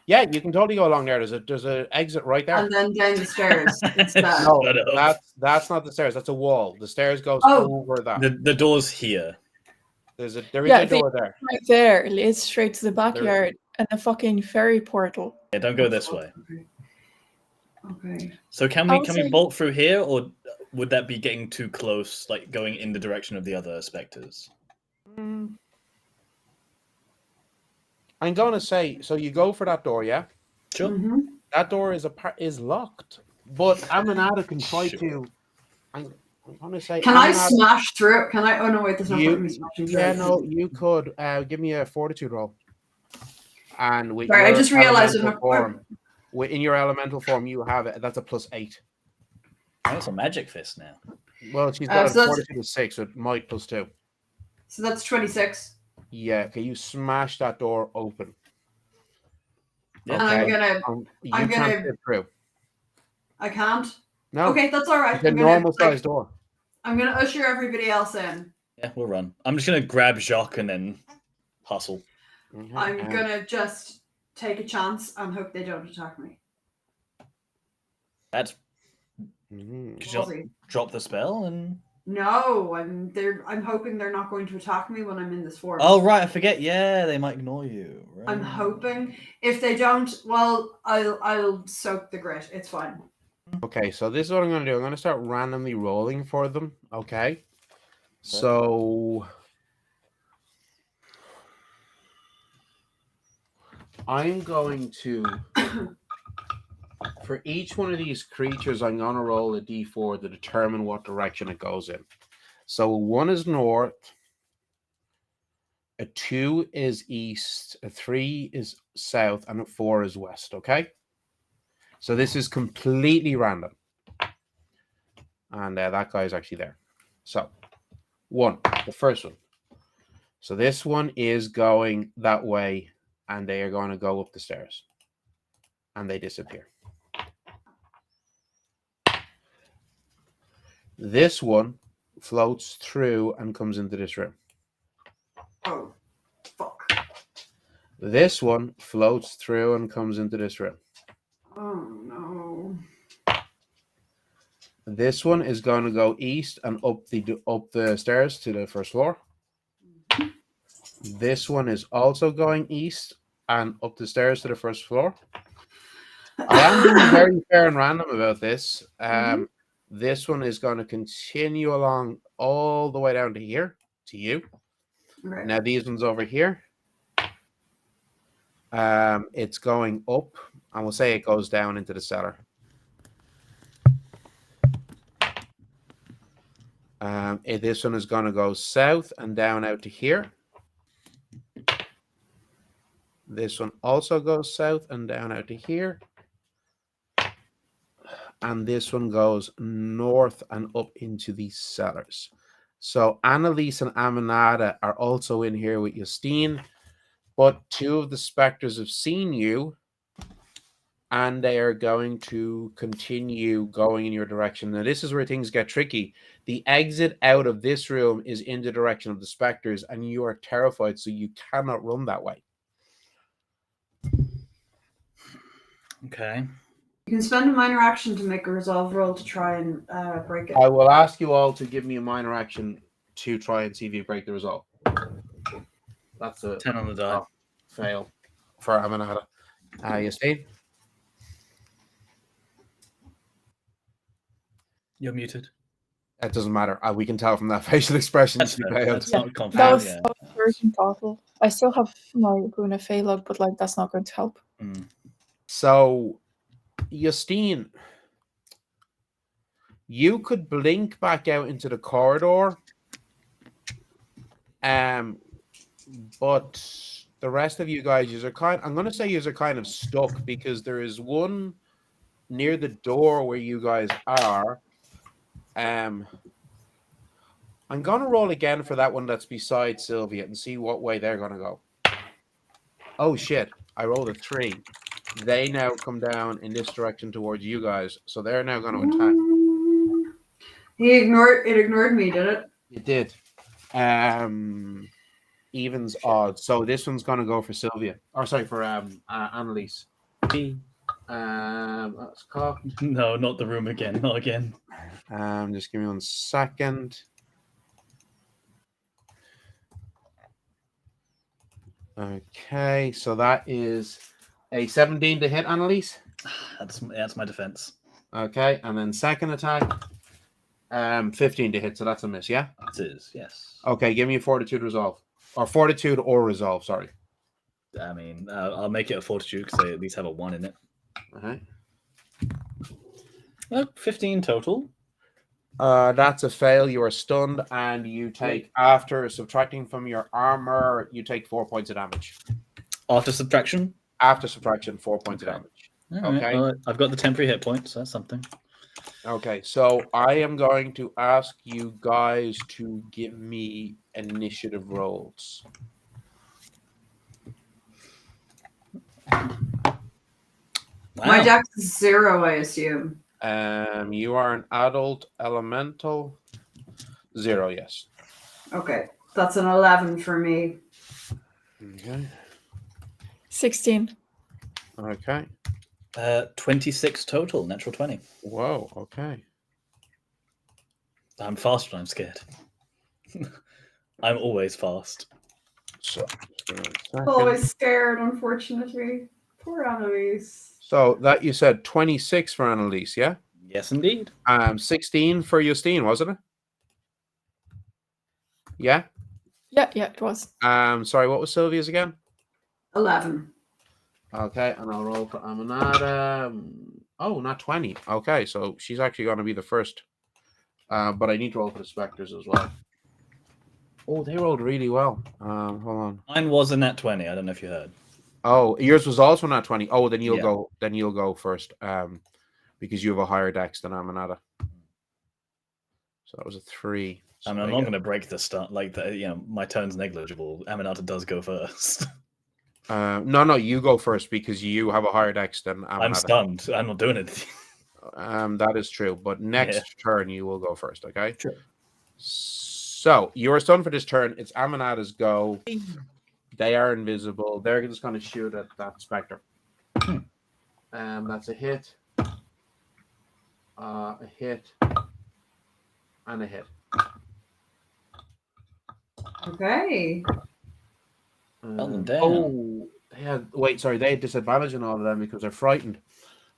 Yeah, you can totally go along there. There's a exit right there. And then down the stairs. instead. No, Shut up. that's not the stairs. That's a wall. The stairs goes Oh. over that. The door's here. There is Yeah, a door there. Right there, it leads straight to the backyard. and a fucking fairy portal. Yeah, don't go this way. Okay. So can I'll we say- bolt through here, or would that be getting too close, like going in the direction of the other specters? I'm going to say, so you go for that door, yeah? Sure. Mm-hmm. That door is locked, but Aminata can try Sure. to. I'm going to say, Can I Aminata, smash through it? Can I? Oh no, wait. There's no point in me smashing through yeah, it. no, you could give me a fortitude roll, and with Sorry, I your just realized I'm elemental not. form, in your elemental form, you have it. That's a +8. That's a magic fist now. Well, she's got a so that's- fortitude of 6, so it might +2. So that's 26. Yeah, okay, you smash that door open. Yeah. And I'm gonna. You I'm can't gonna- fit through. I can't. No, Okay, that's all right. it's a normal sized door. I'm gonna usher everybody else in. Yeah, we'll run. I'm just gonna grab Jacques and then hustle. Mhm, I'm gonna just take a chance and hope they don't attack me. That's mhm. could you not Ballsy. drop the spell and. No, I'm hoping they're not going to attack me when I'm in this form. Oh right, I forget. Yeah, they might ignore you. Right. I'm hoping. If they don't, well, I'll soak the grit. It's fine. Okay, so this is what I'm going to do. I'm going to start randomly rolling for them. Okay. So I'm going to, for each one of these creatures, I'm going to roll a d4 to determine what direction it goes in. So 1 is north, a 2 is east, a 3 is south, and a 4 is west. Okay. So this is completely random. And that guy is actually there. So 1, the first one. So this one is going that way, and they are going to go up the stairs. And they disappear. This one floats through and comes into this room. Oh, fuck. This one floats through and comes into this room. Oh no. This one is going to go east and up the stairs to the first floor. This one is also going east and up the stairs to the first floor. I am being very fair and random about this. This one is going to continue along all the way down to here, to you. Right. Now these ones over here. It's going up, and we'll say it goes down into the cellar. This one is going to go south and down out to here. This one also goes south and down out to here. And this one goes north and up into these cellars. So Annalise and Aminata are also in here with Justine, but 2 of the specters have seen you, and they are going to continue going in your direction. Now, this is where things get tricky. The exit out of this room is in the direction of the specters, and you are terrified, so you cannot run that way. Okay. You can spend a minor action to make a resolve roll to try and break it. I will ask you all to give me a minor action to try and see if you break the result. That's a 10 on the die. fail for Aminata. Justine? You're muted. It doesn't matter. We can tell from that facial expression That's she fair. failed. That's not That confident. was, Yeah. that was very awful. I still have my Runa Phalog, but like that's not going to help. Mm. So, Justine, you could blink back out into the corridor, but the rest of you guys, I'm going to say you're kind of stuck, because there is one near the door where you guys are. I'm going to roll again for that one that's beside Sylvia and see what way they're going to go. Oh, shit. I rolled a 3. They now come down in this direction towards you guys, so they're now going to attack. It ignored me, did it? It did. Evens odds. So this one's going to go for Sylvia. Or sorry, for Annalise. That's cocked. No, not the room again. Not again. Just give me 1 second. Okay, so that is a 17 to hit, Annalise. That's my defense. Okay, and then second attack, 15 to hit, so that's a miss, yeah? It is, yes. Okay, give me a fortitude resolve. Or fortitude or resolve, sorry. I mean, I'll make it a fortitude because they at least have a 1 in it. Okay. 15 total. That's a fail. You are stunned, and you take, after subtracting from your armor, you take 4 points of damage. After subtraction? After subtraction, 4 points of damage. Okay. Well, I've got the temporary hit points, so that's something. Okay, so I am going to ask you guys to give me initiative rolls. Wow. My dex is 0, I assume. You are an adult elemental. 0, yes. Okay, that's an 11 for me. Okay. 16. Okay. 26 total, natural 20. Whoa, okay. I'm fast when I'm scared. I'm always fast. So, Always scared, unfortunately. Poor Annalise. so that you said 26 for Annalise, yeah? Yes, indeed. 16 for Justine, wasn't it? Yeah? Yeah, it was. Sorry, what was Sylvia's again? 11. Okay, and I'll roll for Aminata. Oh, not 20. Okay, so she's actually going to be the first. But I need to roll for the specters as well. Oh, they rolled really well. Hold on. Mine was a nat 20. I don't know if you heard. Oh, yours was also not 20. Oh, then you'll Yeah. go. Then you'll go first. Because you have a higher dex than Aminata. So that was a 3. So I mean, I'm not going to break the start. Like, my turn's negligible. Aminata does go first. No, you go first because you have a higher dex than Aminata. I'm stunned. I'm not doing anything. That is true. But next turn, you will go first, okay? Sure. So, you are stunned for this turn. It's Aminata's go. They are invisible. They're just going to shoot at that specter. That's a hit. A hit. And a hit. Okay. Oh, they had disadvantage on all of them because they're frightened.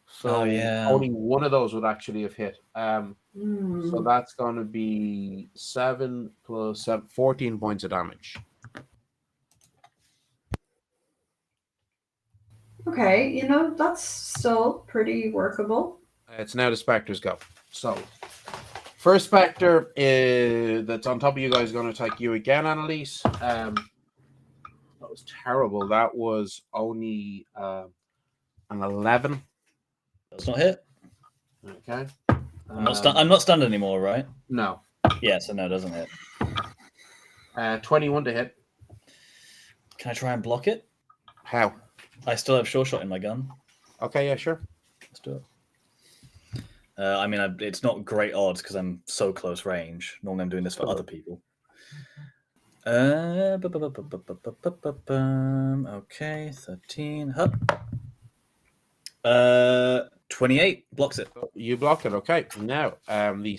So only one of those would actually have hit. So that's going to be 7 plus 7, 14 points of damage. Okay, that's still pretty workable. It's now the specters go. So, first specter that's on top of you guys is going to attack you again, Annalise. That was terrible. That was only an 11. Does not hit. Okay. I'm not stunned anymore, right? No. Yeah, so no, it doesn't hit. 21 to hit. Can I try and block it? How? I still have sure shot in my gun. Okay, yeah, sure. Let's do it. I mean, it's not great odds because I'm so close range. Normally I'm doing this for other people. Okay, 13. Hup. 28 blocks it. You block it. Okay. Now, the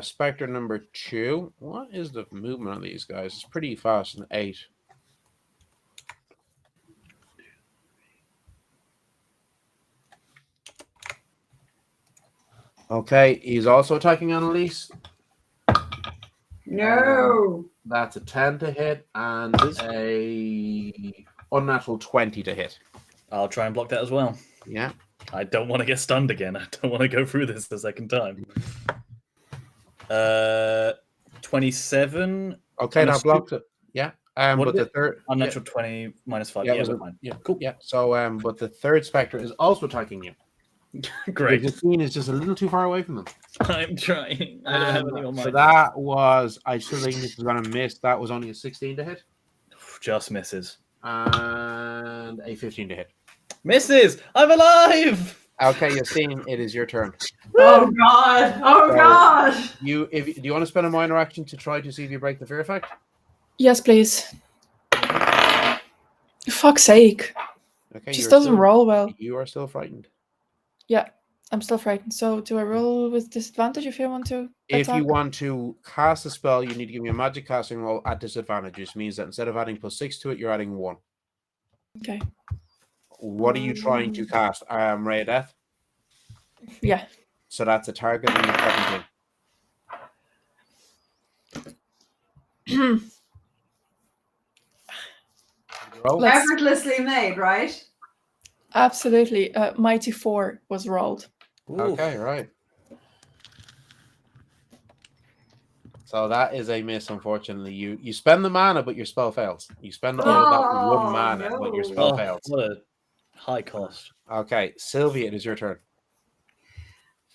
specter number 2. What is the movement on these guys? It's pretty fast. An 8. Okay, he's also attacking Annalise. No. That's a 10 to hit and a unnatural 20 to hit. I'll try and block that as well. Yeah. I don't want to get stunned again. I don't want to go through this the second time. 27. Okay, that blocks it. Yeah. But the third unnatural 20 minus 5. Yeah, fine. Yeah, cool. Yeah. So but the third specter is also attacking you. Great. The scene is just a little too far away from them. I'm trying. I don't have any on my. So that was, I still think this is going to miss. That was only a 16 to hit. Just misses. And a 15 to hit. Misses! I'm alive! Okay, Yassine, it is your turn. Oh god! Oh god! Do you want to spend a minor action to try to see if you break the fear effect? Yes, please. Fuck's sake. Okay. Just doesn't roll well. You are still frightened. Yeah, I'm still frightened. So do I roll with disadvantage if I want to If attack? you want to cast a spell, you need to give me a magic casting roll at disadvantage. Which means that instead of adding +6 to it, you're adding 1. Okay. What are you trying to cast? Ray of Death? Yeah. So that's a target and a 17. Roll? Let's- Effortlessly made, right? Absolutely. Mighty 4 was rolled. Okay, right. So that is a miss, unfortunately. You spend the mana, but your spell fails. You spend all of that one mana, but your spell Oh, fails. what a high cost. Okay, Sylvia, it is your turn.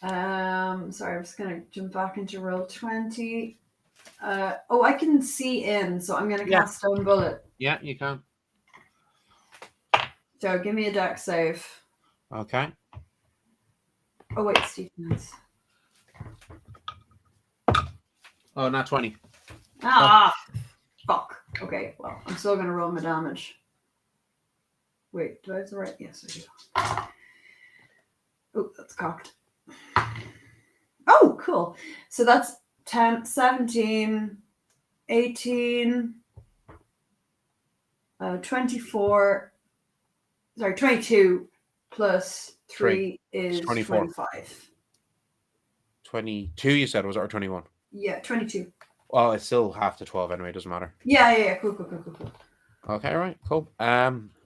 Sorry, I'm just gonna jump back into roll 20. I can see in, so I'm gonna cast Stone Bullet. Yeah, you can. So give me a dex save. Okay. Oh wait, Steve. Nice. Oh, not 20. Fuck. Okay, well, I'm still gonna roll my damage. Wait, do I have the right? Yes, I do. Oh, that's cocked. Oh, cool. So that's 10, 17, 18, 24. Sorry, 22 plus 3 is 24. 25. 22, you said, was it, or 21? Yeah, 22. Well, it's still half to 12 anyway, it doesn't matter. Yeah. Cool. Okay, right, cool.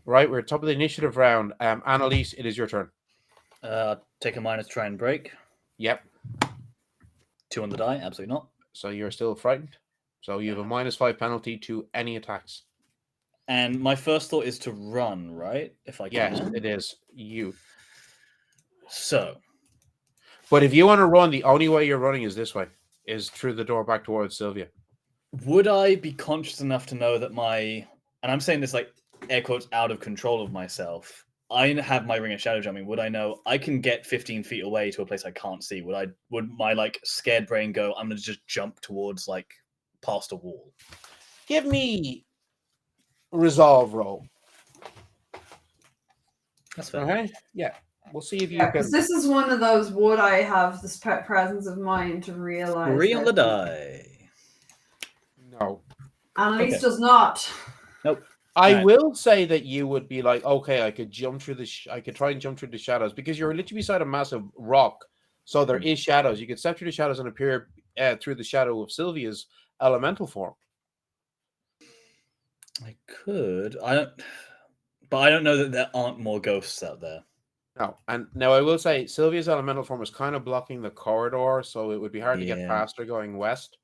Right, we're at top of the initiative round. Annalise, it is your turn. Take a minus, try and break. Yep. 2 on the die, absolutely not. So you're still frightened. So you have a -5 penalty to any attacks. And my first thought is to run, right? If I can. Yes, it is you. So. But if you want to run, the only way you're running is this way, is through the door back towards Sylvia. Would I be conscious enough to know that and I'm saying this like air quotes out of control of myself, I have my ring of shadow jumping. Would I know I can get 15 feet away to a place I can't see? Would my like scared brain go, I'm gonna just jump towards like past a wall? Give me resolve roll. That's fair. Okay. Yeah. We'll see if you Yeah, can. because this is one of those, would I have this presence of mind to realize 3 on the that die. No. Annalise Okay. does not. Nope. I Right. will say that you would be like, okay, I could jump through I could try and jump through the shadows because you're literally beside a massive rock. So there is shadows. You could step through the shadows and appear through the shadow of Sylvia's elemental form. I could. But I don't know that there aren't more ghosts out there. No. And now I will say Sylvia's elemental form is kind of blocking the corridor, so it would be hard to get past her going west.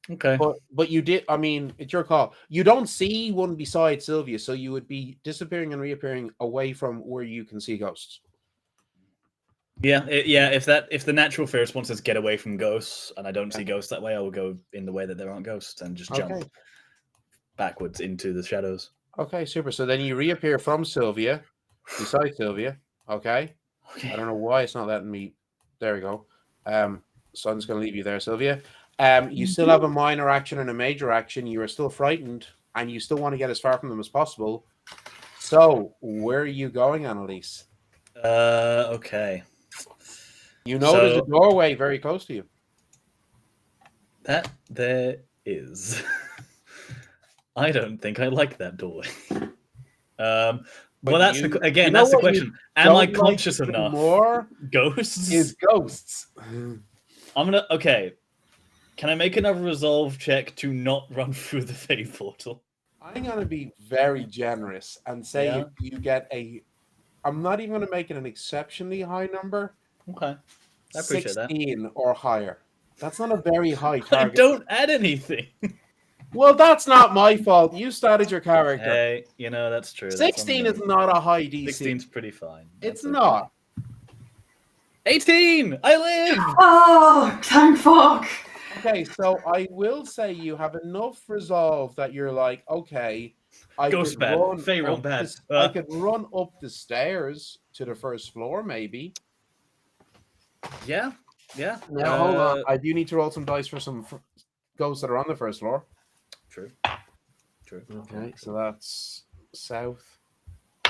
Okay. But you did, I mean, it's your call. You don't see one beside Sylvia, so you would be disappearing and reappearing away from where you can see ghosts. Yeah. If the natural fear response is get away from ghosts, and I don't see ghosts that way, I will go in the way that there aren't ghosts and just jump backwards into the shadows. Okay, super. So then you reappear from Sylvia, beside Sylvia. Okay. I don't know why it's not letting me. There we go. So I'm just going to leave you there, Sylvia. You still have a minor action and a major action. You are still frightened, and you still want to get as far from them as possible. So where are you going, Annalise? Okay. You know there's a doorway very close to you. That there is. I don't think I like that doorway. Well, that's that's the question. Am I conscious enough? More ghosts is ghosts. Okay. Can I make another resolve check to not run through the Fey portal? I'm gonna be very generous and say you get I'm not even gonna make it an exceptionally high number. Okay. I appreciate 16 or higher. That's not a very high target. I don't add anything. Well, that's not my fault. You started your character. Hey, that's true. 16 is not a high DC. 16's pretty fine. It's not. 18! I live! Oh, thank fuck. Okay, so I will say you have enough resolve that you're like, okay, I Ghost could bad. run Fey run bad. I could run up the stairs to the first floor, maybe. Yeah. Now, hold on. I do need to roll some dice for some ghosts that are on the first floor. True. Okay, so that's south.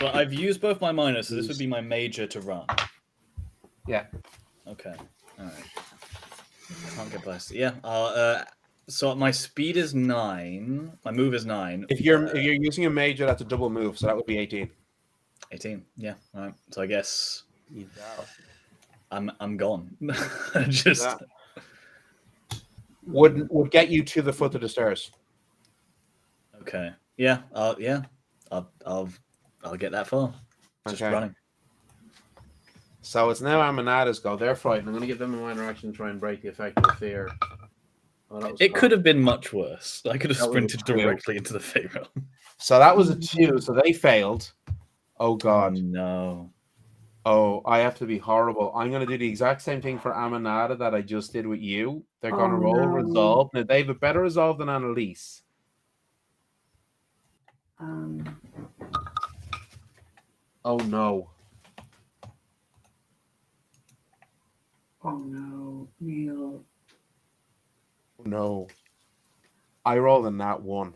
Well, I've used both my minors, so this would be my major to run. Yeah. Okay. All right. Can't get past it. Yeah. So my speed is 9. My move is 9. If you're using a major, that's a double move, so that would be 18. 18. Yeah. All right. So I guess You doubt. I'm gone. Just That would get you to the foot of the stairs. okay. Yeah. I'll get that far. Just Okay. running. So it's now Amanada's go. They're frightened. I'm going to give them a minor action to try and break the effect of fear. Oh, that was It fun. could have been much worse. I could have That was a sprinted 2. directly into the Fey realm. So that was a 2. So they failed. Oh God. No. Oh, I have to be horrible. I'm going to do the exact same thing for Amanada that I just did with you. They're going to roll no. resolve. Now they have a better resolve than Annalise. Oh no. Oh no, Neil. No. I rolled a nat 1.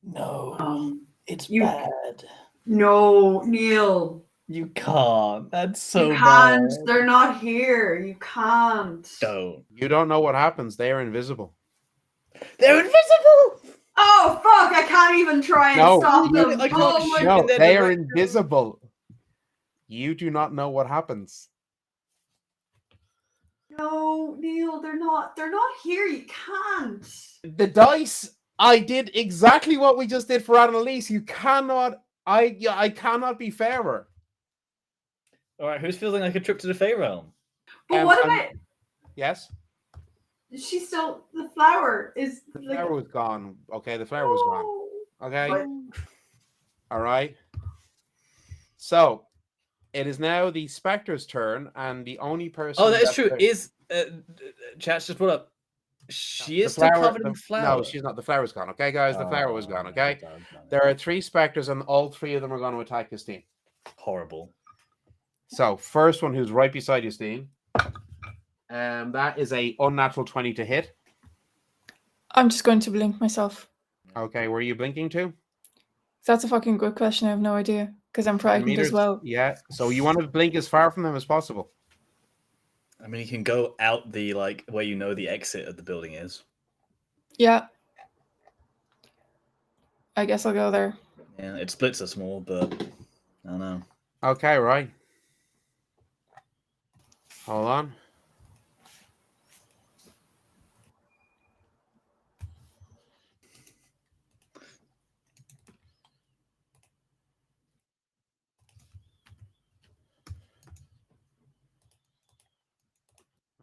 No. It's you- bad. No, Neil. You can't. That's so You can't. bad. They're not here. You can't. Don't. You don't know what happens. They are invisible. They're invisible. Oh fuck! I can't even try and No, stop you- them. I can't Oh my shoot No, in their they are direction. invisible. You do not know what happens. No, Neil, they're not here. You can't. The dice, I did exactly what we just did for Annalise. You cannot, I cannot be fairer. All right. Who's feeling like a trip to the Fey realm? But Um, what I'm- about Yes? she's still the flower is The like flower was gone. Okay, the flower was gone. Oh, Okay? but- All right. So, it is now the Spectre's turn, and the only person... Oh, that is that's true. there- Is chat's just brought up? She the is still flower- covered in the- flower. No, she's not. The flower's gone. Okay, guys? The flower was gone, okay? No. There are 3 Spectres, and all 3 of them are going to attack Justine. Horrible. So, first one who's right beside Justine. That is a unnatural 20 to hit. I'm just going to blink myself. Okay, where are you blinking to? That's a fucking good question. I have no idea because I'm frightened as Meters? well. Yeah. So you want to blink as far from them as possible. I mean, you can go out the where you know the exit of the building is. Yeah. I guess I'll go there. Yeah, it splits are small, but I don't know. Okay, right. Hold on.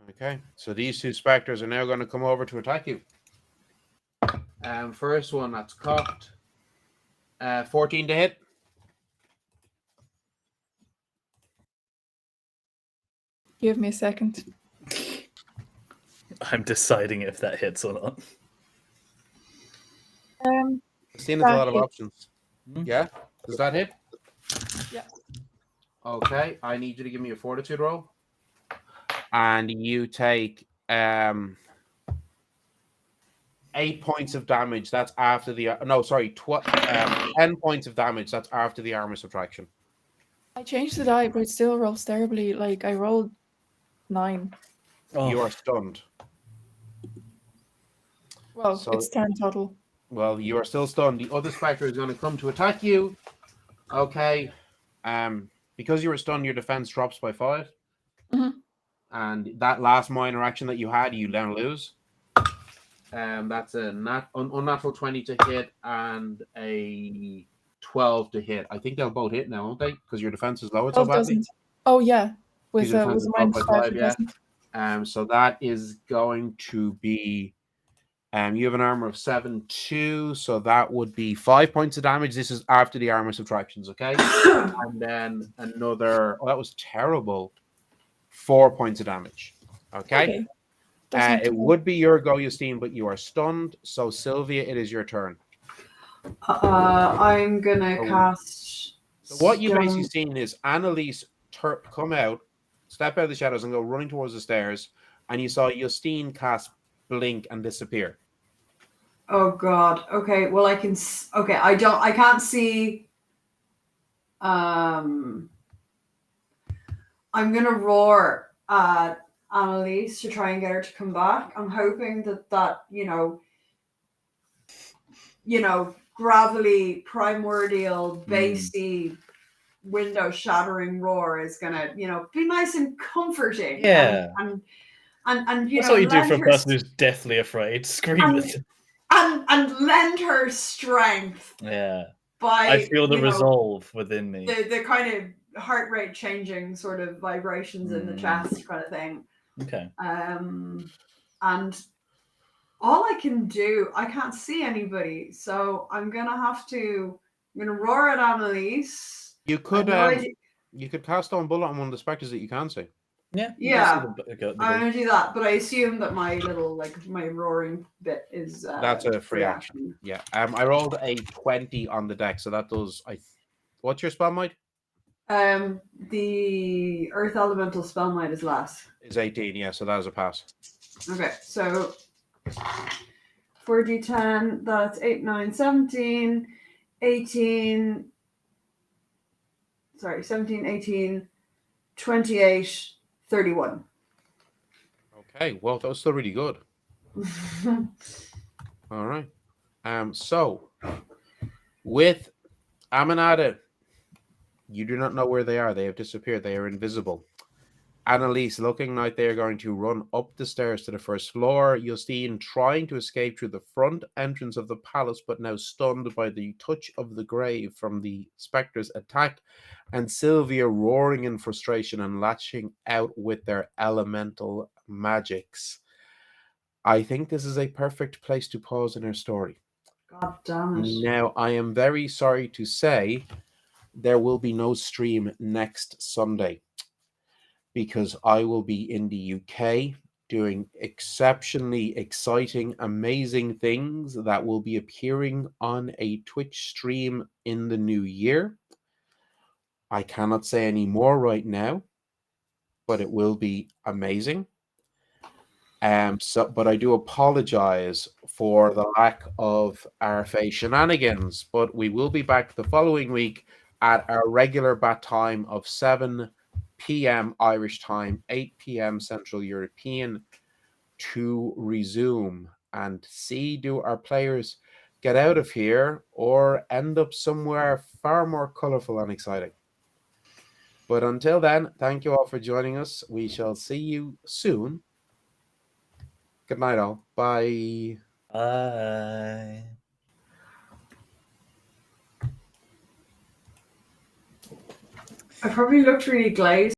Okay, so these 2 Spectres are now going to come over to attack you. First one, that's cocked. 14 to hit. Give me a second. I'm deciding if that hits or not. Christine has a That lot of hits. options. Yeah? Does that hit? Yeah. Okay, I need you to give me a fortitude roll. And you take 8 points of damage. That's after the 10 points of damage. That's after the armor subtraction. I changed the die, but it still rolls terribly. Like I rolled 9. Oh, You are stunned. Well, So- it's 10 total. Well, you are still stunned. The other Spectre is going to come to attack you. Okay. Because you were stunned, your defense drops by 5. Mhm. And that last minor action that you had, you now lose. That's a unnatural 20 to hit and a 12 to hit. I think they'll both hit now, won't they? Because your defense is lowered so 12 badly. doesn't. Oh yeah, with Your defense with is a dropped minus by 5 5, it yeah. doesn't. So that is going to be you have an armor of 7-2, so that would be 5 points of damage. This is after the armor subtractions, okay? And then another that was terrible. 4 points of damage. Okay. That's not It too would be your go, Justine, but you are stunned. So Sylvia, it is your turn. I'm gonna Oh. cast. So what you've stone- basically seen is Annalise come out, step out of the shadows, and go running towards the stairs, and you saw Justine cast blink and disappear. Oh god. Okay. Well, I can. Okay. I can't see. I'm gonna roar at Annalise to try and get her to come back. I'm hoping that gravelly, primordial, bassy, window shattering roar is gonna, be nice and comforting. Yeah. And That's what you do lend for a her person who's deathly afraid. Scream and, at them. and lend her strength Yeah. by I feel the resolve within me. the kind of heart rate changing sort of vibrations in the chest kind of thing. Okay. And all I can do, I can't see anybody, so I'm gonna roar at Annalise. You could you could cast on bullet on one of the specters that you can see. Yeah. Yeah, I'm gonna do that, but I assume that my little my roaring bit is that's a free action. Yeah. I rolled a 20 on the deck, so that does. What's your spell might? The Earth Elemental spell might is less. Is 18. Yeah, so that is a pass. Okay, so 4d10. That's 8, 9, 17, 18. Sorry, 17, 18, 28, 31. Okay, well, that was still really good. All right. So with Aminata, you do not know where they are. They have disappeared. They are invisible. Annalise, looking like they are going to run up the stairs to the first floor. Justine trying to escape through the front entrance of the palace, but now stunned by the touch of the grave from the spectre's attack. And Sylvia roaring in frustration and lashing out with their elemental magics. I think this is a perfect place to pause in our story. God damn it. Now, I am very sorry to say there will be no stream next Sunday because I will be in the UK doing exceptionally exciting, amazing things that will be appearing on a Twitch stream in the new year. I cannot say any more right now, but it will be amazing. But I do apologize for the lack of RFA shenanigans, but we will be back the following week at our regular bat time of 7 p.m. Irish time, 8 p.m. Central European to resume and see, do our players get out of here or end up somewhere far more colorful and exciting. But until then, thank you all for joining us. We shall see you soon. Good night, all. Bye. Bye. I probably looked really glazed.